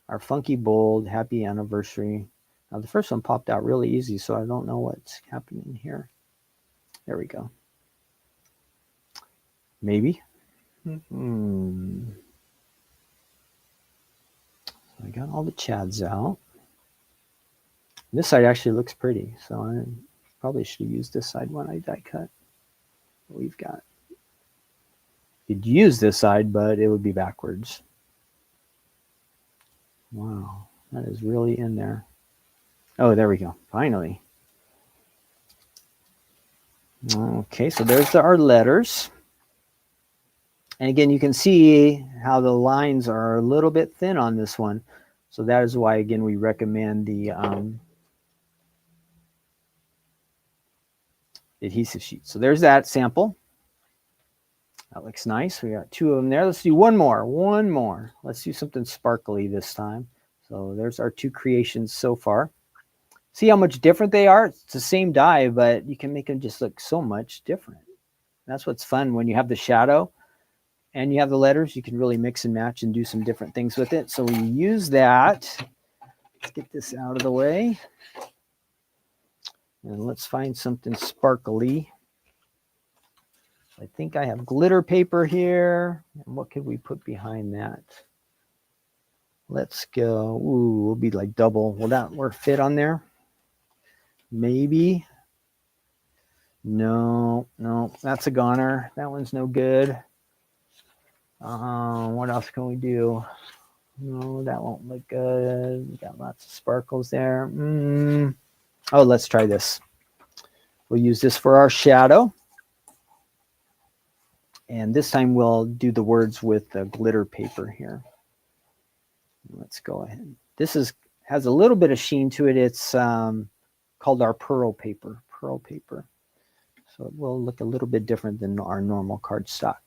our funky bold happy anniversary. Now the first one popped out really easy, so I don't know what's happening here. There we go. Maybe. So I got all the chads out. This side actually looks pretty, so I'm Probably should have used this side when I die cut. We've got, you'd use this side, but it would be backwards. Wow, that is really in there. Oh, there we go. Finally. Okay, so there's our letters. And again, you can see how the lines are a little bit thin on this one. So that is why, again, we recommend the adhesive sheet. So there's that sample. That looks nice. We got 2 of them there. Let's do one more. Let's do something sparkly this time. So there's our 2 creations so far. See how much different they are? It's the same die, but you can make them just look so much different. That's what's fun when you have the shadow and you have the letters. You can really mix and match and do some different things with it. So we use that. Let's get this out of the way. And let's find something sparkly. I think I have glitter paper here. And what could we put behind that? Let's go. Ooh, we'll be like double. Will that work fit on there? Maybe. No, that's a goner. That one's no good. What else can we do? No, that won't look good. We got lots of sparkles there. Oh, let's try this. We'll use this for our shadow. And this time we'll do the words with the glitter paper here. Let's go ahead. This has a little bit of sheen to it. It's called our pearl paper. So it will look a little bit different than our normal cardstock.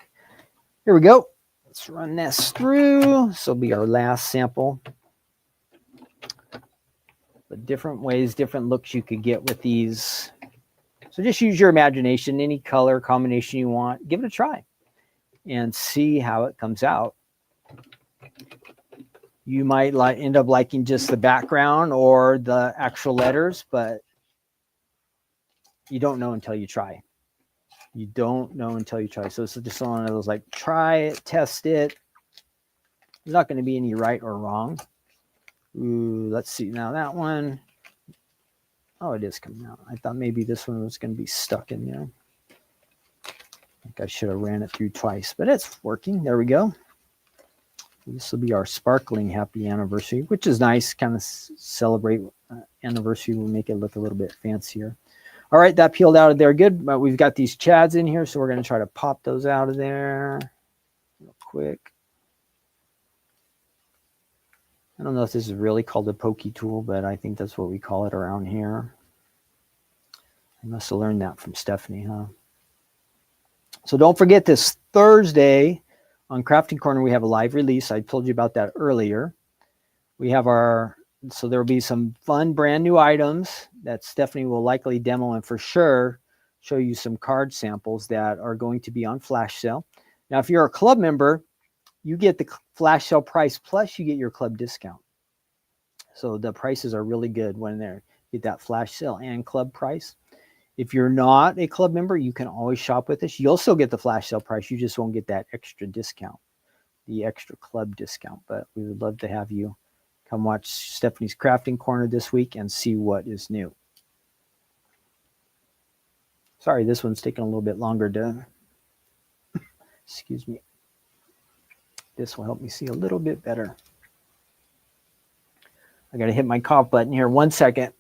Here we go. Let's run this through. This will be our last sample. But different ways, different looks you could get with these. So just use your imagination, any color combination you want. Give it a try and see how it comes out. You might end up liking just the background or the actual letters, but you don't know until you try. You don't know until you try. So it's just one of those like try it, test it. There's not going to be any right or wrong. Ooh, let's see. Now that one. Oh, it is coming out. I thought maybe this one was going to be stuck in there. I think I should have ran it through twice, but it's working. There we go. This will be our sparkling happy anniversary, which is nice. Kind of celebrate anniversary. We'll make it look a little bit fancier. All right, that peeled out of there good. But we've got these chads in here, so we're going to try to pop those out of there real quick. I don't know if this is really called a pokey tool, but I think that's what we call it around here. I must have learned that from Stephanie, huh? So don't forget this Thursday on Crafting Corner, we have a live release. I told you about that earlier. We have so there will be some fun brand new items that Stephanie will likely demo and for sure show you some card samples that are going to be on flash sale. Now, if you're a club member, you get the flash sale price plus you get your club discount. So the prices are really good when you get that flash sale and club price. If you're not a club member, you can always shop with us. You'll still get the flash sale price. You just won't get that extra discount, the extra club discount. But we would love to have you come watch Stephanie's Crafting Corner this week and see what is new. Sorry, this one's taking a little bit longer to, excuse me. This will help me see a little bit better. I got to hit my cough button here. 1 second.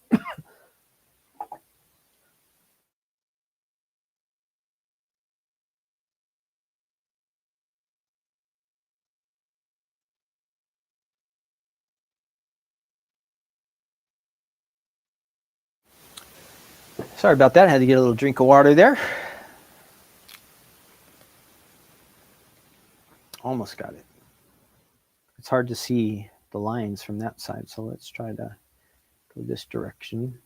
Sorry about that. I had to get a little drink of water there. Almost got it. It's hard to see the lines from that side, so let's try to go this direction.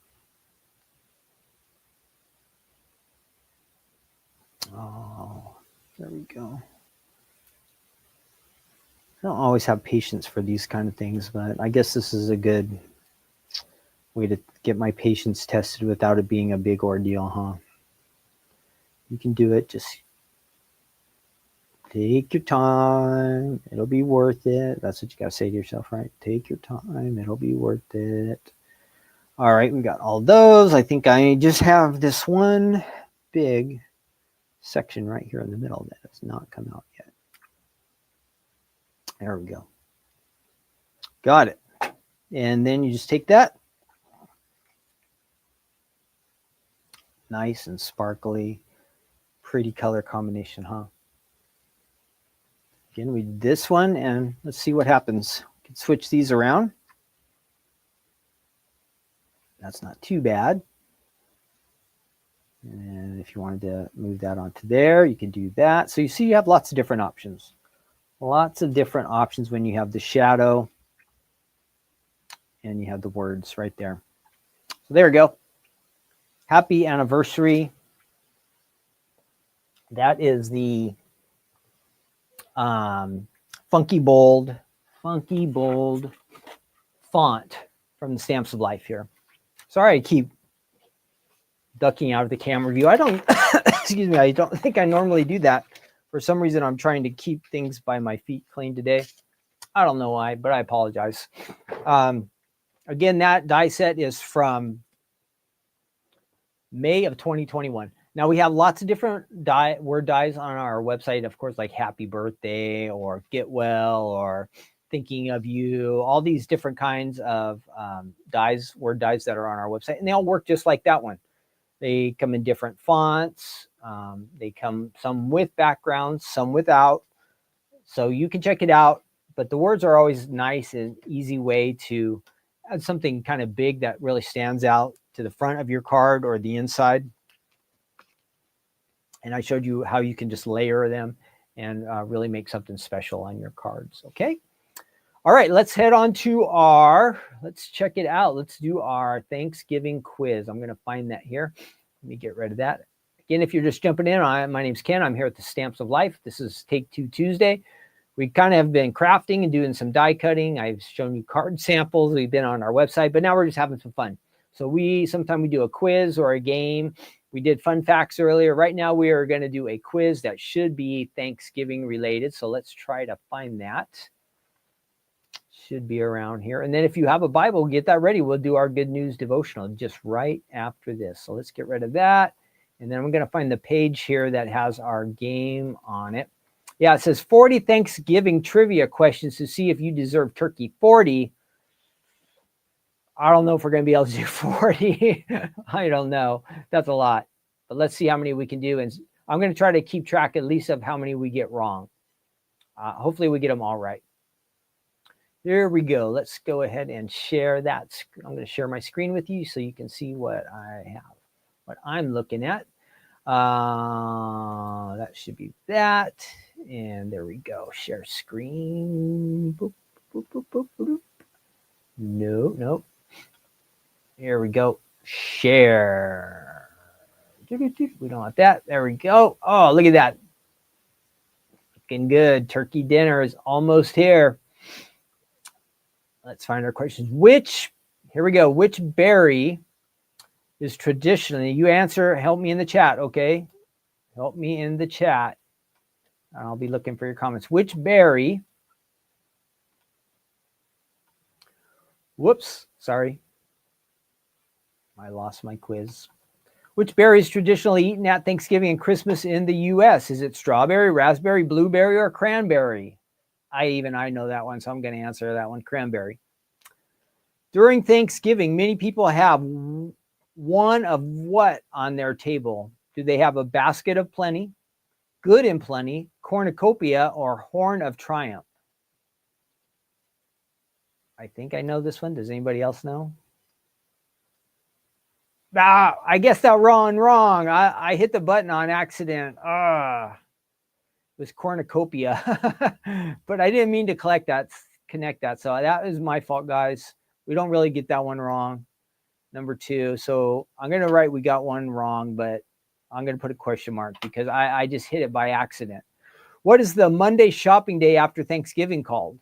Oh, there we go. I don't always have patience for these kind of things, but I guess this is a good way to get my patience tested without it being a big ordeal, huh? You can do it. Just take your time. It'll be worth it. That's what you got to say to yourself, right? Take your time. It'll be worth it. All right, we got all those. I think I just have this one big section right here in the middle that has not come out yet. There we go. Got it. And then you just take that. Nice and sparkly. Pretty color combination, huh? Again, we did this one, and let's see what happens. We can switch these around. That's not too bad. And if you wanted to move that onto there, you can do that. So you see you have lots of different options. Lots of different options when you have the shadow and you have the words right there. So there we go. Happy anniversary. That is the funky bold font from the Stamps of Life here. Sorry, I keep ducking out of the camera view. I don't, excuse me, I don't think I normally do that. For some reason, I'm trying to keep things by my feet clean today. I don't know why, but I apologize. Again, that die set is from May of 2021. Now we have lots of different word dies on our website, of course, like happy birthday or get well or thinking of you, all these different kinds of dies, word dies that are on our website, and they all work just like that one. They come in different fonts. They come some with backgrounds, some without. So you can check it out, but the words are always nice and easy way to add something kind of big that really stands out to the front of your card or the inside. And I showed you how you can just layer them and really make something special on your cards. Okay. All right, let's head on to let's check it out. Let's do our Thanksgiving quiz. I'm going to find that here. Let me get rid of that. Again, if you're just jumping in, my name's Ken. I'm here at the Stamps of Life. This is Take Two Tuesday. We kind of have been crafting and doing some die cutting. I've shown you card samples. We've been on our website, but now we're just having some fun. So sometimes we do a quiz or a game. We did fun facts earlier. Right now we are going to do a quiz that should be Thanksgiving related. So let's try to find that. Should be around here. And then if you have a Bible, get that ready. We'll do our good news devotional just right after this. So let's get rid of that. And then I'm going to find the page here that has our game on it. Yeah, it says 40 Thanksgiving trivia questions to see if you deserve turkey. 40. I don't know if we're going to be able to do 40. I don't know. That's a lot. But let's see how many we can do. And I'm going to try to keep track at least of how many we get wrong. Hopefully we get them all right. Here we go. Let's go ahead and share that. I'm going to share my screen with you so you can see what I have, what I'm looking at. That should be that. And there we go. Share screen. Boop, boop, boop, boop, boop. Nope. Here we go. Share. We don't want that. There we go. Oh, look at that. Looking good. Turkey dinner is almost here. Let's find our questions. Here we go. Which berry is traditionally, you answer, help me in the chat, okay? Help me in the chat. I'll be looking for your comments. Which berry, whoops, sorry. I lost my quiz. Which berry is traditionally eaten at Thanksgiving and Christmas in the U.S.? Is it strawberry, raspberry, blueberry, or cranberry? I know that one, so I'm going to answer that one, cranberry. During Thanksgiving, many people have one of what on their table? Do they have a basket of plenty, good and plenty, cornucopia, or horn of triumph? I think I know this one. Does anybody else know? I guessed that wrong. I hit the button on accident. It was cornucopia, but I didn't mean to connect that. So that is my fault, guys. We don't really get that one wrong. Number 2. So I'm going to write we got one wrong, but I'm going to put a question mark because I just hit it by accident. What is the Monday shopping day after Thanksgiving called?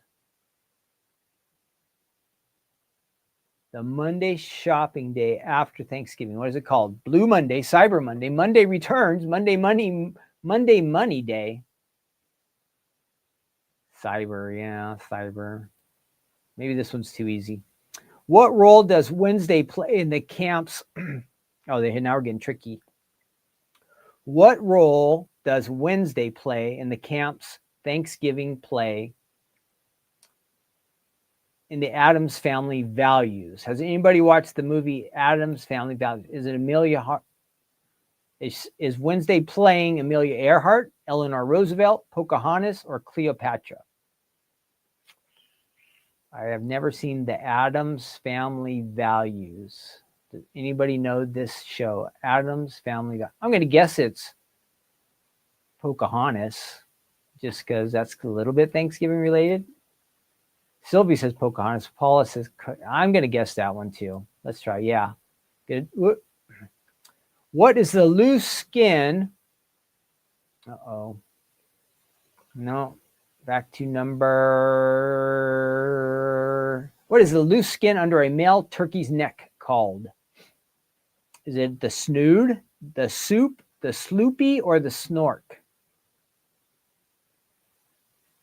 The Monday shopping day after Thanksgiving. What is it called? Blue Monday, Cyber Monday, Monday Returns, Monday Money Day. Cyber, yeah, cyber. Maybe this one's too easy. What role does Wednesday play in the camps? Now we're getting tricky. What role does Wednesday play in the camp's Thanksgiving play in the Addams Family Values? Has anybody watched the movie Addams Family Values? Is it Amelia? Is Wednesday playing Amelia Earhart, Eleanor Roosevelt, Pocahontas, or Cleopatra? I have never seen the Addams Family Values. Does anybody know this show? Addams Family Values. I'm going to guess it's Pocahontas, just because that's a little bit Thanksgiving related. Sylvie says Pocahontas. Paula says, I'm going to guess that one too. Let's try. Yeah. Good. What is the loose skin? Uh-oh. No. Back to number. What is the loose skin under a male turkey's neck called? Is it the snood, the soup, the sloopy, or the snork?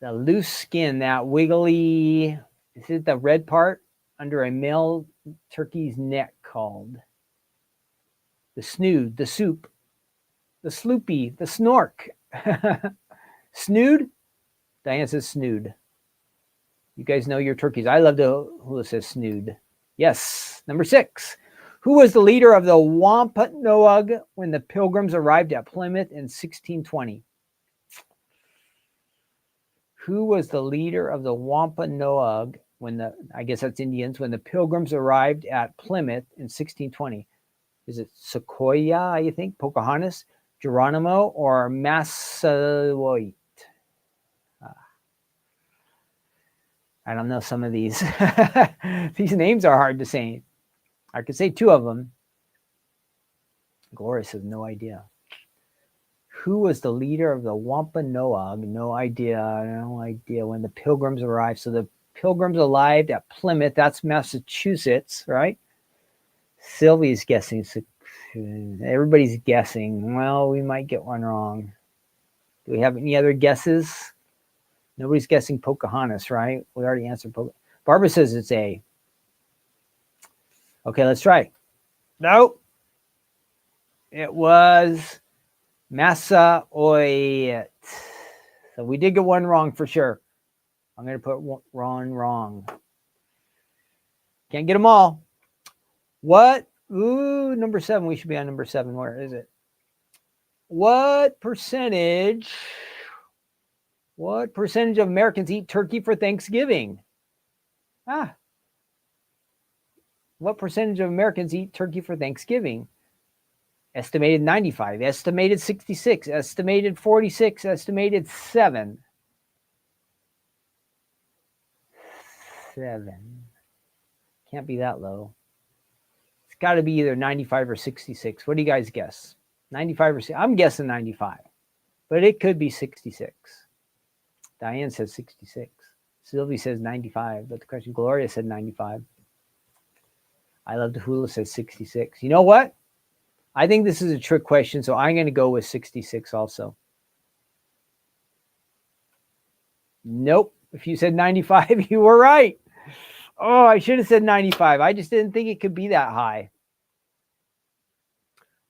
The loose skin, that wiggly, is it the red part under a male turkey's neck called? The snood, the soup, the sloopy, the snork. Snood? Diane says snood. You guys know your turkeys. I love who says snood. Yes. Number 6. Who was the leader of the Wampanoag when the Pilgrims arrived at Plymouth in 1620? Who was the leader of the Wampanoag I guess that's Indians, when the Pilgrims arrived at Plymouth in 1620? Is it Sequoia, I think, Pocahontas, Geronimo, or Massasoit? I don't know some of these. These names are hard to say. I could say 2 of them. Gloria says no idea. Who was the leader of the Wampanoag? No idea. When the Pilgrims arrived. So the Pilgrims arrived at Plymouth. That's Massachusetts, right? Sylvie's guessing. Everybody's guessing. Well, we might get one wrong. Do we have any other guesses? Nobody's guessing Pocahontas, right? We already answered Pocahontas. Barbara says it's A. Okay, let's try. Nope. It was Massasoit. So we did get one wrong for sure. I'm going to put one wrong. Can't get them all. What? Ooh, number 7. We should be on number 7. Where is it? What percentage of Americans eat turkey for Thanksgiving? What percentage of Americans eat turkey for Thanksgiving? Estimated 95, estimated 66, estimated 46, estimated 7. 7. Can't be that low. It's got to be either 95 or 66. What do you guys guess? 95 or 66? I'm guessing 95, but it could be 66. Diane says 66. Sylvie says 95, but the question, Gloria said 95. I love the hula says 66. You know what? I think this is a trick question, so I'm going to go with 66 also. Nope. If you said 95, you were right. Oh, I should have said 95. I just didn't think it could be that high.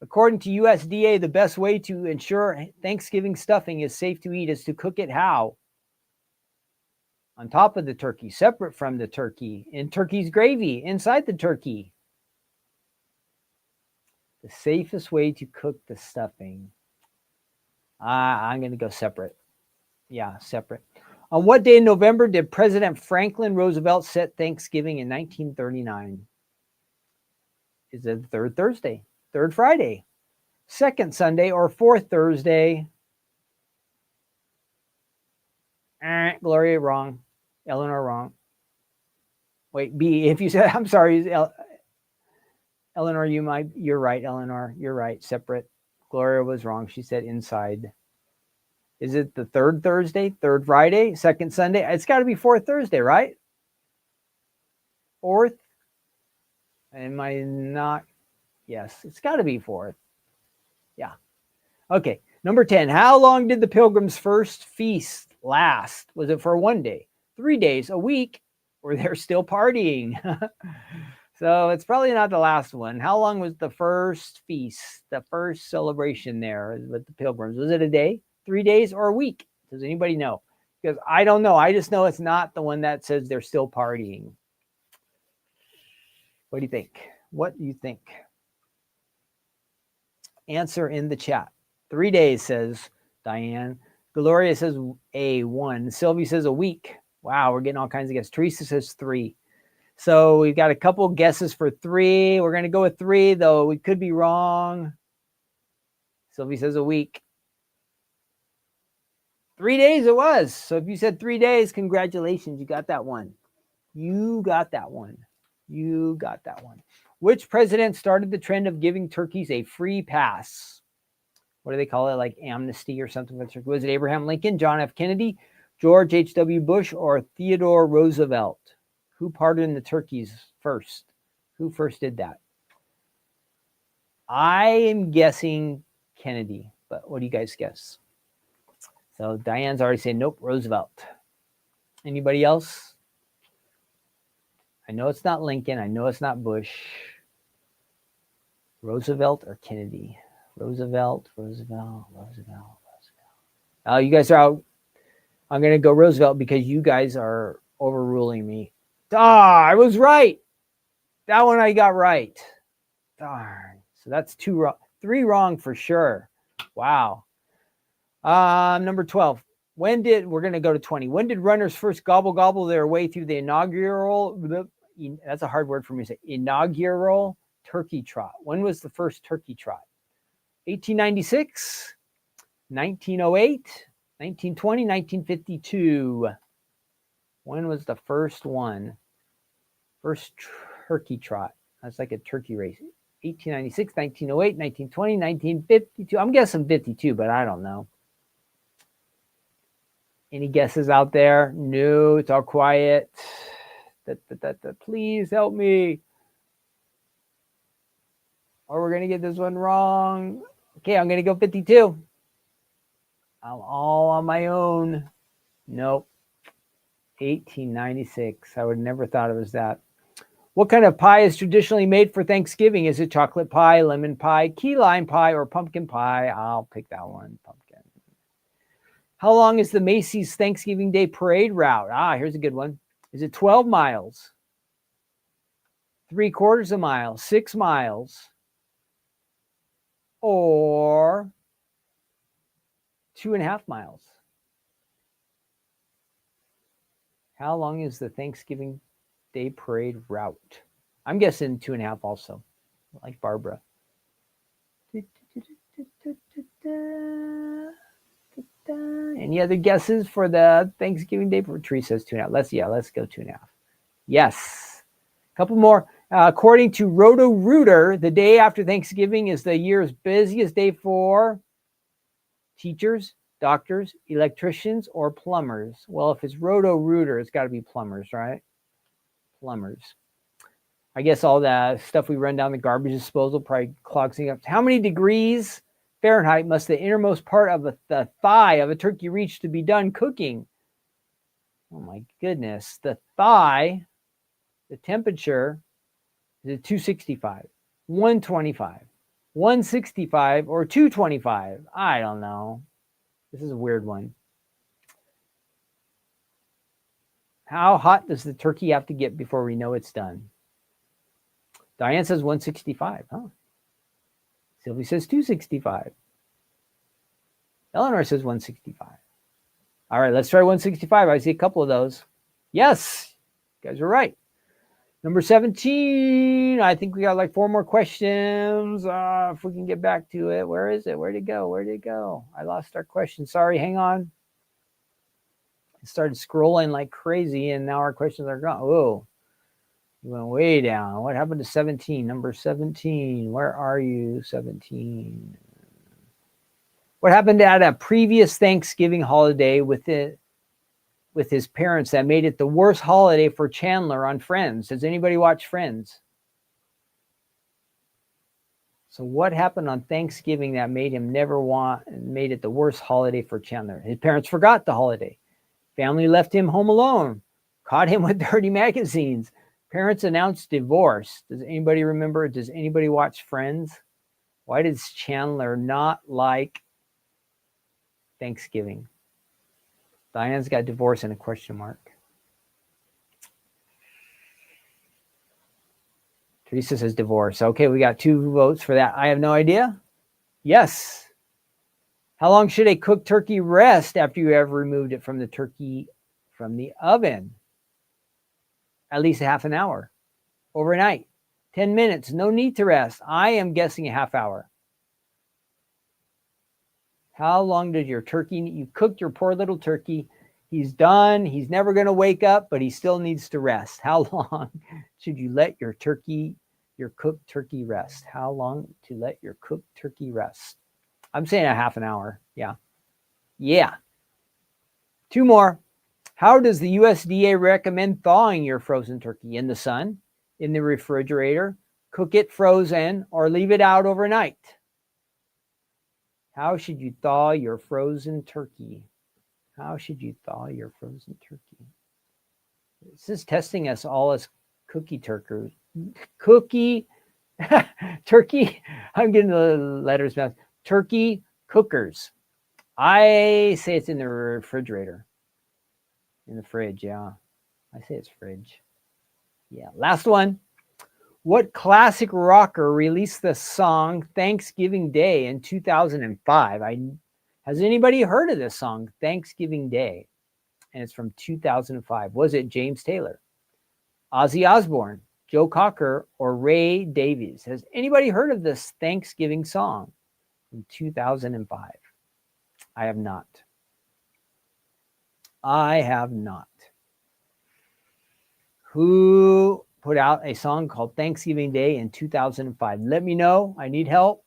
According to USDA, the best way to ensure Thanksgiving stuffing is safe to eat is to cook it how? On top of the turkey, separate from the turkey, in turkey's gravy, inside the turkey. The safest way to cook the stuffing. I'm going to go separate. Yeah, separate. On what day in November did President Franklin Roosevelt set Thanksgiving in 1939? Is it the third Thursday, third Friday, second Sunday, or fourth Thursday? Gloria, wrong. Eleanor, wrong. Wait, B, if you said, I'm sorry, Eleanor, you're right, Eleanor. You're right, separate. Gloria was wrong. She said inside. Is it the third Thursday, third Friday, second Sunday? It's got to be fourth Thursday, right? Fourth? Am I not? Yes, it's got to be fourth. Yeah. Okay, number 10. How long did the Pilgrims' first feast last? Was it for 1 day, 3 days, a week, or they're still partying. So it's probably not the last one. How long was the first feast, the first celebration there with the pilgrims? Was it a day, 3 days, or a week? Does anybody know? Because I don't know. I just know it's not the one that says they're still partying. What do you think? What do you think? Answer in the chat. 3 days, says Diane. Gloria says a 1. Sylvie says a week. Wow, we're getting all kinds of guesses. Teresa says 3. So we've got a couple guesses for 3. We're going to go with 3, though we could be wrong. Sylvie says a week. 3 days it was. So if you said 3 days, congratulations. You got that one. You got that one. You got that one. Which president started the trend of giving turkeys a free pass? What do they call it? Like amnesty or something? Was it Abraham Lincoln, John F. Kennedy, George H.W. Bush, or Theodore Roosevelt? Who pardoned the turkeys first? Who first did that? I am guessing Kennedy, but what do you guys guess? So Diane's already saying, nope, Roosevelt. Anybody else? I know it's not Lincoln. I know it's not Bush. Roosevelt or Kennedy? Roosevelt. Oh, you guys are out. I'm going to go Roosevelt because you guys are overruling me. I was right. That one I got right. Darn. So that's 3 wrong for sure. Wow. Number 12. We're going to go to 20. When did runners first gobble their way through the inaugural, that's a hard word for me to say, inaugural turkey trot? When was the first turkey trot? 1896, 1908, 1920, 1952. When was the first one? First turkey trot. That's like a turkey race. 1896, 1908, 1920, 1952. I'm guessing 52, but I don't know. Any guesses out there? No, it's all quiet. Please help me. Or we're going to get this one wrong. Okay, I'm going to go 52. I'm all on my own. Nope. 1896. I would have never thought it was that. What kind of pie is traditionally made for Thanksgiving? Is it chocolate pie, lemon pie, key lime pie, or pumpkin pie? I'll pick that one, pumpkin. How long is the Macy's Thanksgiving Day Parade route? Here's a good one. Is it 12 miles, 3/4 mile, 6 miles, or 2.5 miles? How long is the Thanksgiving Day Parade route? I'm guessing 2.5 also, like Barbara. Any other guesses for the Thanksgiving Day? Teresa says 2.5. Let's go 2.5. Yes. A couple more. According to Roto-Rooter, the day after Thanksgiving is the year's busiest day for teachers, doctors, electricians, or plumbers. Well, if it's Roto-Rooter, it's got to be plumbers, right? Plumbers. I guess all that stuff we run down the garbage disposal probably clogs things up. How many degrees Fahrenheit must the innermost part of the thigh of a turkey reach to be done cooking? Oh my goodness. The thigh, the temperature, is it 265, 125, 165, or 225? I don't know. This is a weird one. How hot does the turkey have to get before we know it's done? Diane says 165, huh? Sylvie says 265. Eleanor says 165. All right, let's try 165. I see a couple of those. Yes, you guys are right. Number 17. I think we got like 4 more questions. If we can get back to it. Where is it? Where'd it go? I lost our question. Sorry, hang on. I started scrolling like crazy, and now our questions are gone. Whoa. You went way down. What happened to 17? Number 17. Where are you, 17? What happened at a previous Thanksgiving holiday with his parents that made it the worst holiday for Chandler on Friends? Does anybody watch Friends? So what happened on Thanksgiving that made him made it the worst holiday for Chandler? His parents forgot the holiday. Family left him home alone. Caught him with dirty magazines. Parents announced divorce. Does anybody remember? Does anybody watch Friends? Why does Chandler not like Thanksgiving? Diane's got divorce and a question mark. Teresa says divorce. Okay, we got 2 votes for that. I have no idea. Yes. How long should a cooked turkey rest after you have removed it from the oven? At least a half an hour. Overnight. 10 minutes. No need to rest. I am guessing a half hour. How long does your turkey need? You cooked your poor little turkey. He's done. He's never going to wake up, but he still needs to rest. How long should you let your cooked turkey rest? How long to let your cooked turkey rest? I'm saying a half an hour. Yeah. 2 more. How does the USDA recommend thawing your frozen turkey? In the sun, in the refrigerator, cook it frozen, or leave it out overnight? How should you thaw your frozen turkey? How should you thaw your frozen turkey? This is testing us all as turkey. I'm getting the letters messed. Turkey cookers. I say it's in the refrigerator. In the fridge, yeah. I say it's fridge. Yeah. Last one. What classic rocker released the song Thanksgiving Day in 2005? Has anybody heard of this song, Thanksgiving Day? And it's from 2005. Was it James Taylor, Ozzy Osbourne, Joe Cocker, or Ray Davies? Has anybody heard of this Thanksgiving song from 2005? I have not. Who put out a song called Thanksgiving Day in 2005? Let me know. I need help.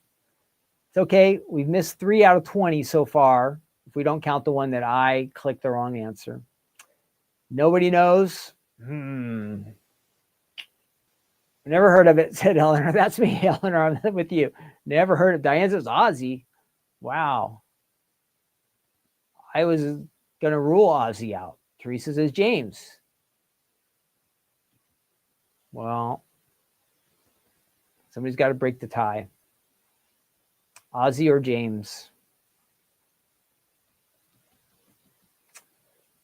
It's okay. We've missed 3 out of 20 so far, if we don't count the one that I clicked the wrong answer. Nobody knows. Never heard of it, said Eleanor. That's me, Eleanor. I'm with you. Never heard of Diane says Ozzy. Wow. I was going to rule Ozzy out. Teresa says James. Well, somebody's got to break the tie. Ozzy or James?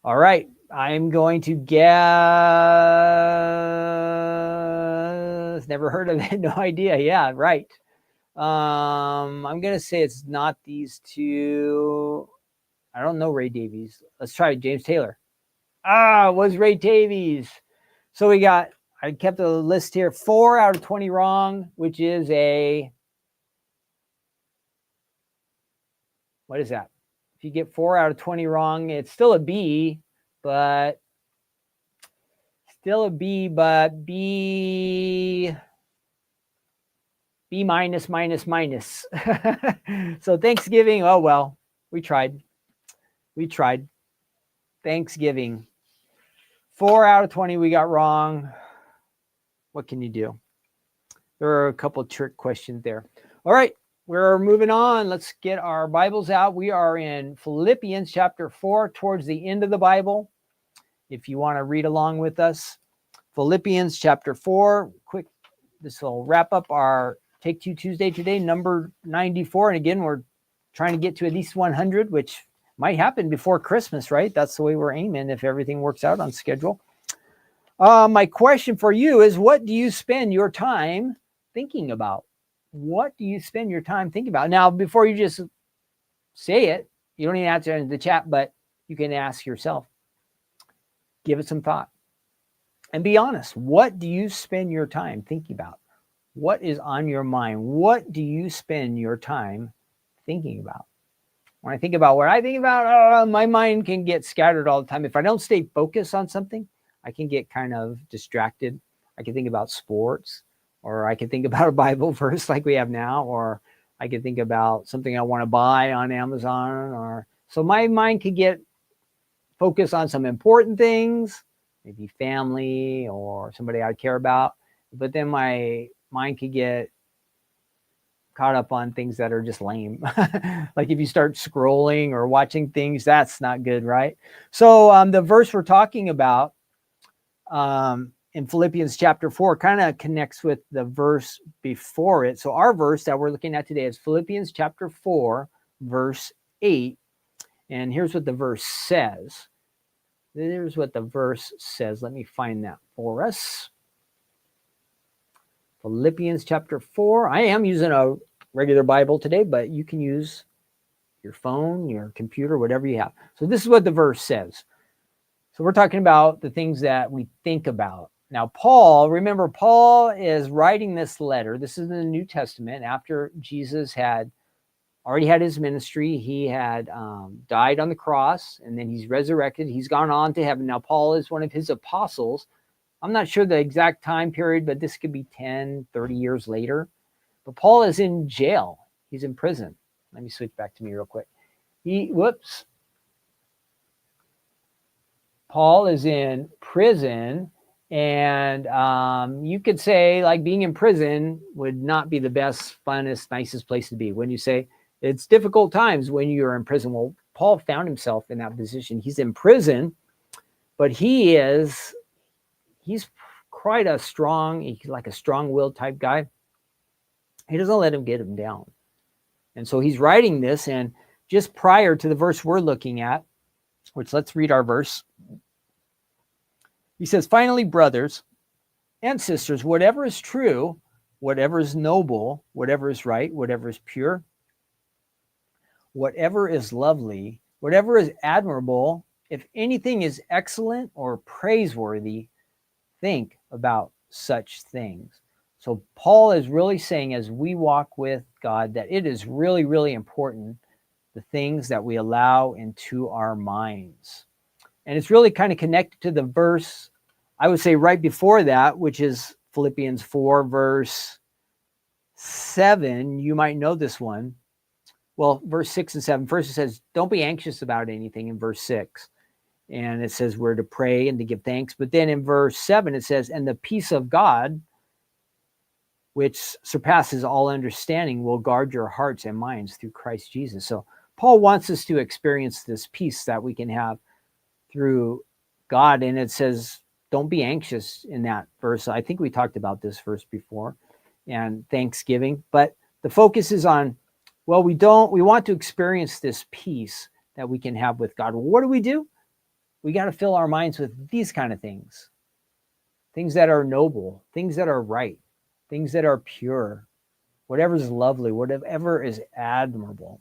All right. I'm going to guess. Never heard of it. No idea. Yeah, right. I'm going to say it's not these 2. I don't know Ray Davies. Let's try James Taylor. It was Ray Davies. So I kept a list here. 4 out of 20 wrong, which is what is that? If you get 4 out of 20 wrong, it's still a B, but B minus. So Thanksgiving, oh well, we tried. Thanksgiving. 4 out of 20 we got wrong. What can you do? There are a couple of trick questions there. All right, we're moving on. Let's get our Bibles out. We are in Philippians chapter 4, towards the end of the Bible. If you want to read along with us, Philippians chapter 4. Quick, this will wrap up our Take Two Tuesday today, number 94. And again, we're trying to get to at least 100, which might happen before Christmas, right? That's the way we're aiming if everything works out on schedule. My question for you is, what do you spend your time thinking about? What do you spend your time thinking about? Now, before you just say it, you don't even answer in the chat, but you can ask yourself. Give it some thought. And be honest. What do you spend your time thinking about? What is on your mind? What do you spend your time thinking about? When I think about what I think about, my mind can get scattered all the time. If I don't stay focused on something, I can get kind of distracted. I can think about sports, or I can think about a Bible verse like we have now, or I can think about something I want to buy on Amazon. So my mind could get focused on some important things, maybe family or somebody I care about. But then my mind could get caught up on things that are just lame. Like if you start scrolling or watching things, that's not good, right? So the verse we're talking about in Philippians chapter 4 kind of connects with the verse before it. So our verse that we're looking at today is Philippians chapter 4, verse 8. And here's what the verse says. Here's what the verse says. Let me find that for us. Philippians chapter 4. I am using a regular Bible today, but you can use your phone, your computer, whatever you have. So this is what the verse says. So we're talking about the things that we think about. Now, remember, Paul is writing this letter. This is in the New Testament after Jesus had already had his ministry. He had died on the cross, and then he's resurrected. He's gone on to heaven. Now, Paul is one of his apostles. I'm not sure the exact time period, but this could be 10, 30 years later. But Paul is in jail. He's in prison. Let me switch back to me real quick. Paul is in prison, and you could say like being in prison would not be the best, funnest, nicest place to be. When you say it's difficult times when you're in prison, well, Paul found himself in that position. He's in prison, but he's quite a strong-willed type guy. He doesn't let him get him down. And so he's writing this, and just prior to the verse we're looking at, which let's read our verse. He says, finally, brothers and sisters, whatever is true, whatever is noble, whatever is right, whatever is pure, whatever is lovely, whatever is admirable, if anything is excellent or praiseworthy, think about such things. So Paul is really saying, as we walk with God, that it is really, really important, the things that we allow into our minds. And it's really kind of connected to the verse, I would say right before that, which is Philippians 4, verse 7. You might know this one. Well, verse 6 and 7. First it says, don't be anxious about anything in verse 6. And it says we're to pray and to give thanks. But then in verse 7, it says, and the peace of God, which surpasses all understanding, will guard your hearts and minds through Christ Jesus. So Paul wants us to experience this peace that we can have through God. And it says, don't be anxious in that verse. I think we talked about this verse before, and thanksgiving. But the focus is on, well, we want to experience this peace that we can have with God. Well, what do? We got to fill our minds with these kind of things. Things that are noble, things that are right, things that are pure, whatever is lovely, whatever is admirable.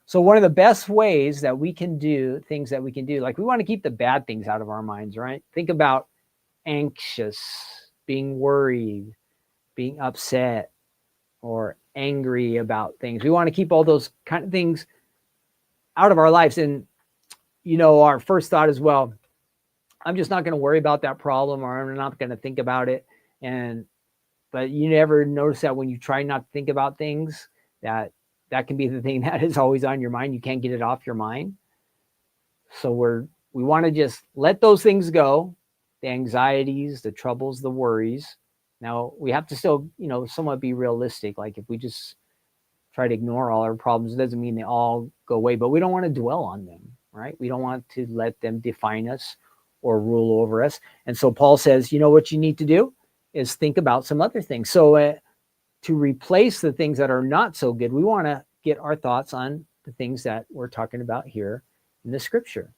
So one of the best ways that we can do things that we can do, like we want to keep the bad things out of our minds, right? Think about anxious, being worried, being upset, or angry about things. We want to keep all those kind of things out of our lives. And, our first thought is, well, I'm just not going to worry about that problem, or I'm not going to think about it. But you never notice that when you try not to think about things, that can be the thing that is always on your mind. You can't get it off your mind. So we want to just let those things go, the anxieties, the troubles, the worries. Now, we have to still, somewhat be realistic. Like if we just try to ignore all our problems, it doesn't mean they all go away, but we don't want to dwell on them, right? We don't want to let them define us or rule over us. And so Paul says, what you need to do is think about some other things. So to replace the things that are not so good, we want to get our thoughts on the things that we're talking about here in the scripture.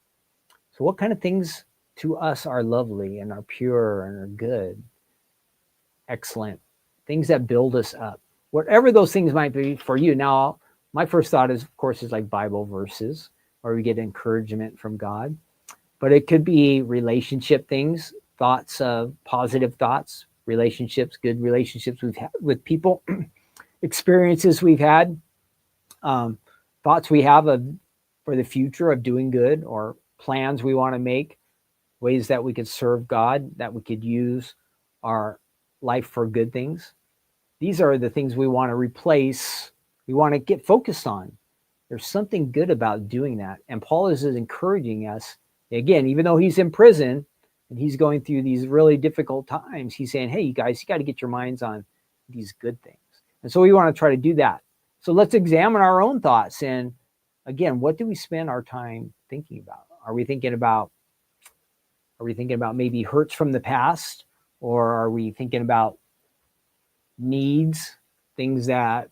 So what kind of things to us are lovely and are pure and are good, excellent, things that build us up, whatever those things might be for you. Now, my first thought is, of course, is like Bible verses where we get encouragement from God, but it could be relationship things, thoughts of positive thoughts, relationships, good relationships we've had with people, experiences we've had, thoughts we have for the future of doing good, or plans we want to make, ways that we could serve God, that we could use our life for good things. These are the things we want to replace. We want to get focused on. There's something good about doing that. And Paul is encouraging us, again, even though he's in prison and he's going through these really difficult times, he's saying, hey, you guys, you got to get your minds on these good things. And so we want to try to do that. So let's examine our own thoughts. And again, what do we spend our time thinking about? Are we thinking about Are we thinking about maybe hurts from the past? Or are we thinking about needs, things that,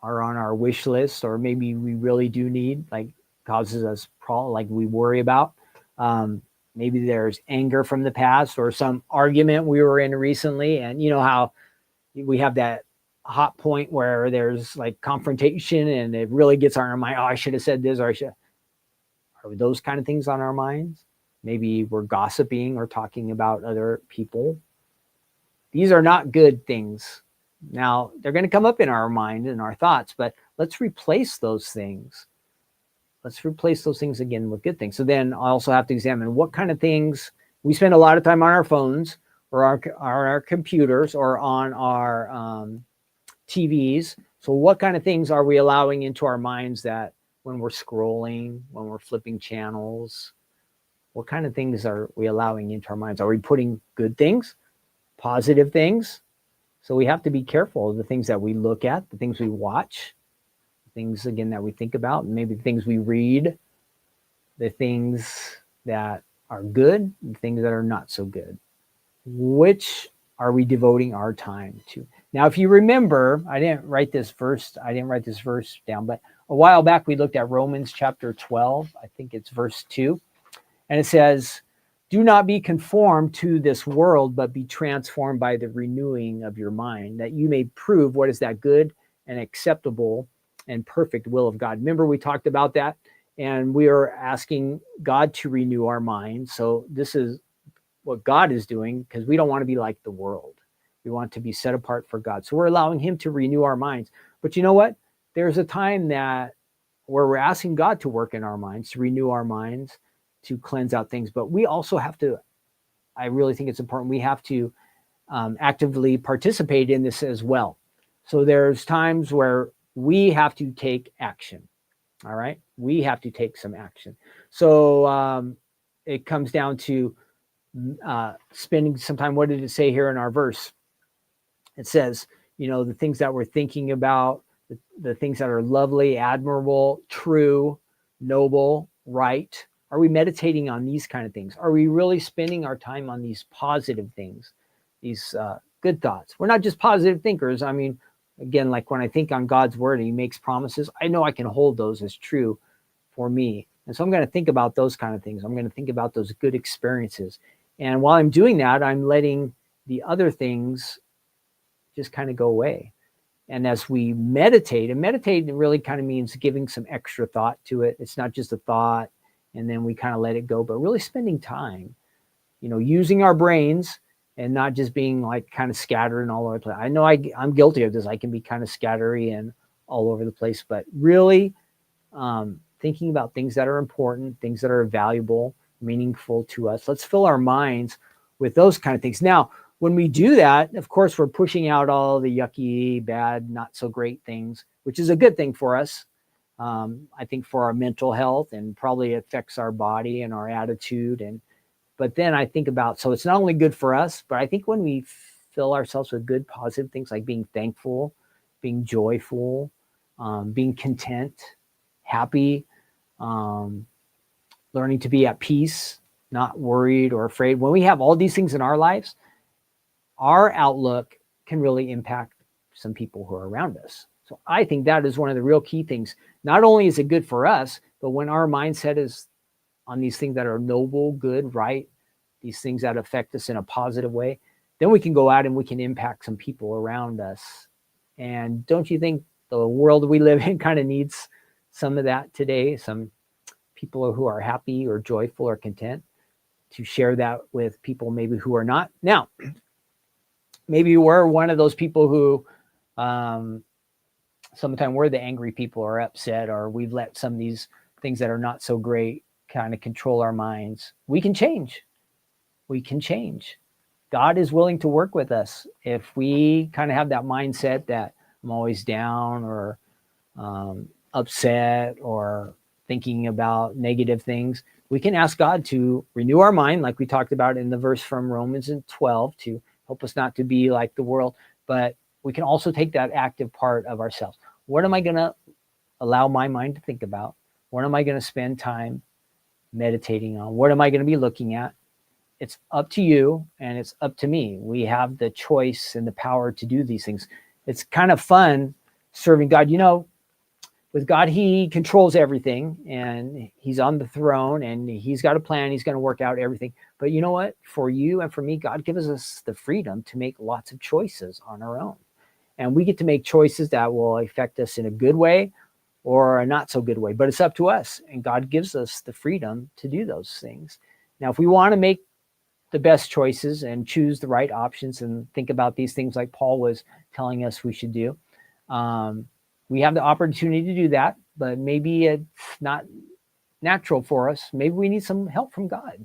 are on our wish list, or maybe we really do need, like causes us like we worry about? Maybe there's anger from the past or some argument we were in recently. And you know how we have that hot point where there's like confrontation and it really gets on our mind. Oh, I should have said this, or are those kind of things on our minds? Maybe we're gossiping or talking about other people. These are not good things. Now, they're going to come up in our mind and our thoughts, but let's replace those things. Let's replace those things again with good things. So then I also have to examine what kind of things. We spend a lot of time on our phones or our computers or on our TVs. So what kind of things are we allowing into our minds that when we're scrolling, when we're flipping channels, what kind of things are we allowing into our minds? Are we putting good things, positive things? So we have to be careful of the things that we look at, the things we watch, the things, again, that we think about, and maybe the things we read, the things that are good, the things that are not so good. Which are we devoting our time to? Now, if you remember, I didn't write this verse down, but a while back we looked at Romans chapter 12. I think it's verse 2. And it says, do not be conformed to this world, but be transformed by the renewing of your mind, that you may prove what is that good and acceptable and perfect will of God. Remember, we talked about that, and we are asking God to renew our mind. So this is what God is doing, because we don't want to be like the world. We want to be set apart for God. So we're allowing him to renew our minds. But you know what? There's a time where we're asking God to work in our minds, to renew our minds, to cleanse out things. But we also have to, I really think it's important, we have to actively participate in this as well. So there's times where we have to take action. All right. We have to take some action. So it comes down to spending some time. What did it say here in our verse? It says, the things that we're thinking about, the things that are lovely, admirable, true, noble, right. Are we meditating on these kind of things? Are we really spending our time on these positive things, these good thoughts? We're not just positive thinkers. I mean, again, like when I think on God's word and he makes promises, I know I can hold those as true for me. And so I'm going to think about those kind of things. I'm going to think about those good experiences. And while I'm doing that, I'm letting the other things just kind of go away. And as we meditate, and meditate really kind of means giving some extra thought to it. It's not just a thought and then we kind of let it go, but really spending time, using our brains and not just being like kind of scattered and all over the place. I know I'm guilty of this. I can be kind of scattery and all over the place, but really thinking about things that are important, things that are valuable, meaningful to us. Let's fill our minds with those kind of things. Now, when we do that, of course, we're pushing out all the yucky, bad, not so great things, which is a good thing for us. I think for our mental health, and probably affects our body and our attitude. But then I think about, so it's not only good for us, but I think when we fill ourselves with good, positive things like being thankful, being joyful, being content, happy, learning to be at peace, not worried or afraid. When we have all these things in our lives, our outlook can really impact some people who are around us. So I think that is one of the real key things. Not only is it good for us, but when our mindset is on these things that are noble, good, right, these things that affect us in a positive way, then we can go out and we can impact some people around us. And don't you think the world we live in kind of needs some of that today? Some people who are happy or joyful or content, to share that with people maybe who are not. Now, maybe we're one of those people who sometimes we're the angry people or upset, or we've let some of these things that are not so great kind of control our minds. We can change. We can change. God is willing to work with us. If we kind of have that mindset that I'm always down or upset or thinking about negative things, we can ask God to renew our mind, like we talked about in the verse from Romans 12, to help us not to be like the world. But we can also take that active part of ourselves. What am I going to allow my mind to think about? What am I going to spend time meditating on. What am I going to be looking at? It's up to you and it's up to me. We have the choice and the power to do these things. It's kind of fun serving God. With God, he controls everything and he's on the throne and he's got a plan. He's going to work out everything. But you know what? For you and for me, God gives us the freedom to make lots of choices on our own. And we get to make choices that will affect us in a good way or a not so good way. But it's up to us. And God gives us the freedom to do those things. Now, if we want to make the best choices and choose the right options and think about these things like Paul was telling us we should do, we have the opportunity to do that, but maybe it's not natural for us. Maybe we need some help from God.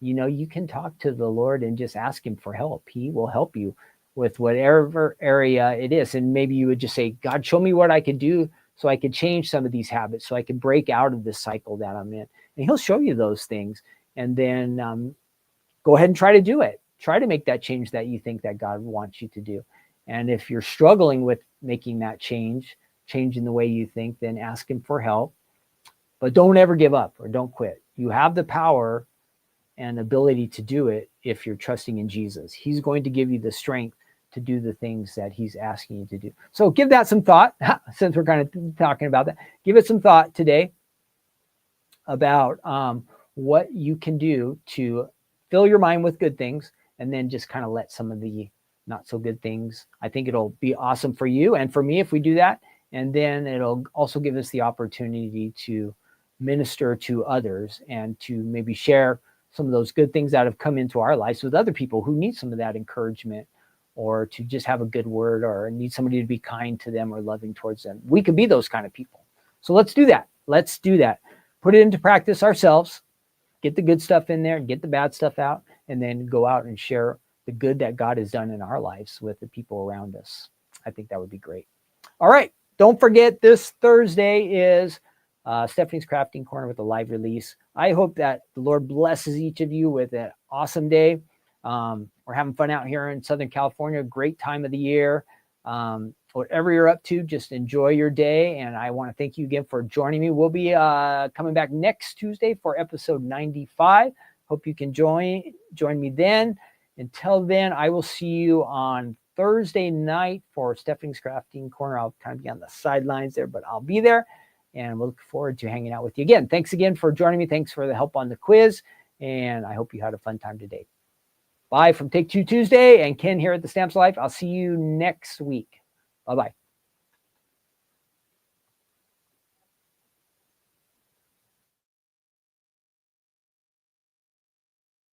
You can talk to the Lord and just ask him for help. He will help you with whatever area it is. And maybe you would just say, God, show me what I could do so I could change some of these habits, so I could break out of this cycle that I'm in. And he'll show you those things. And then go ahead and try to do it. Try to make that change that you think that God wants you to do. And if you're struggling with making that change in the way you think, then ask him for help. But don't ever give up or don't quit. You have the power and ability to do it if you're trusting in Jesus. He's going to give you the strength to do the things that he's asking you to do. So give that some thought, since we're kind of talking about that. Give it some thought today about what you can do to fill your mind with good things, and then just kind of let some of the not so good things. I think it'll be awesome for you and for me if we do that. And then it'll also give us the opportunity to minister to others and to maybe share some of those good things that have come into our lives with other people who need some of that encouragement, or to just have a good word, or need somebody to be kind to them or loving towards them. We can be those kind of people. So let's do that. Let's do that. Put it into practice ourselves. Get the good stuff in there, get the bad stuff out, and then go out and share the good that God has done in our lives with the people around us. I think that would be great. All right. Don't forget, this Thursday is Stephanie's Crafting Corner with a live release. I hope that the Lord blesses each of you with an awesome day. We're having fun out here in Southern California. Great time of the year. Whatever you're up to, just enjoy your day. And I want to thank you again for joining me. We'll be coming back next Tuesday for episode 95. Hope you can join me then. Until then, I will see you on Thursday night for Stephanie's Crafting Corner. I'll kind of be on the sidelines there, but I'll be there. And we'll look forward to hanging out with you again. Thanks again for joining me. Thanks for the help on the quiz. And I hope you had a fun time today. Bye from Take Two Tuesday and Ken here at the Stamps Life. I'll see you next week. Bye-bye.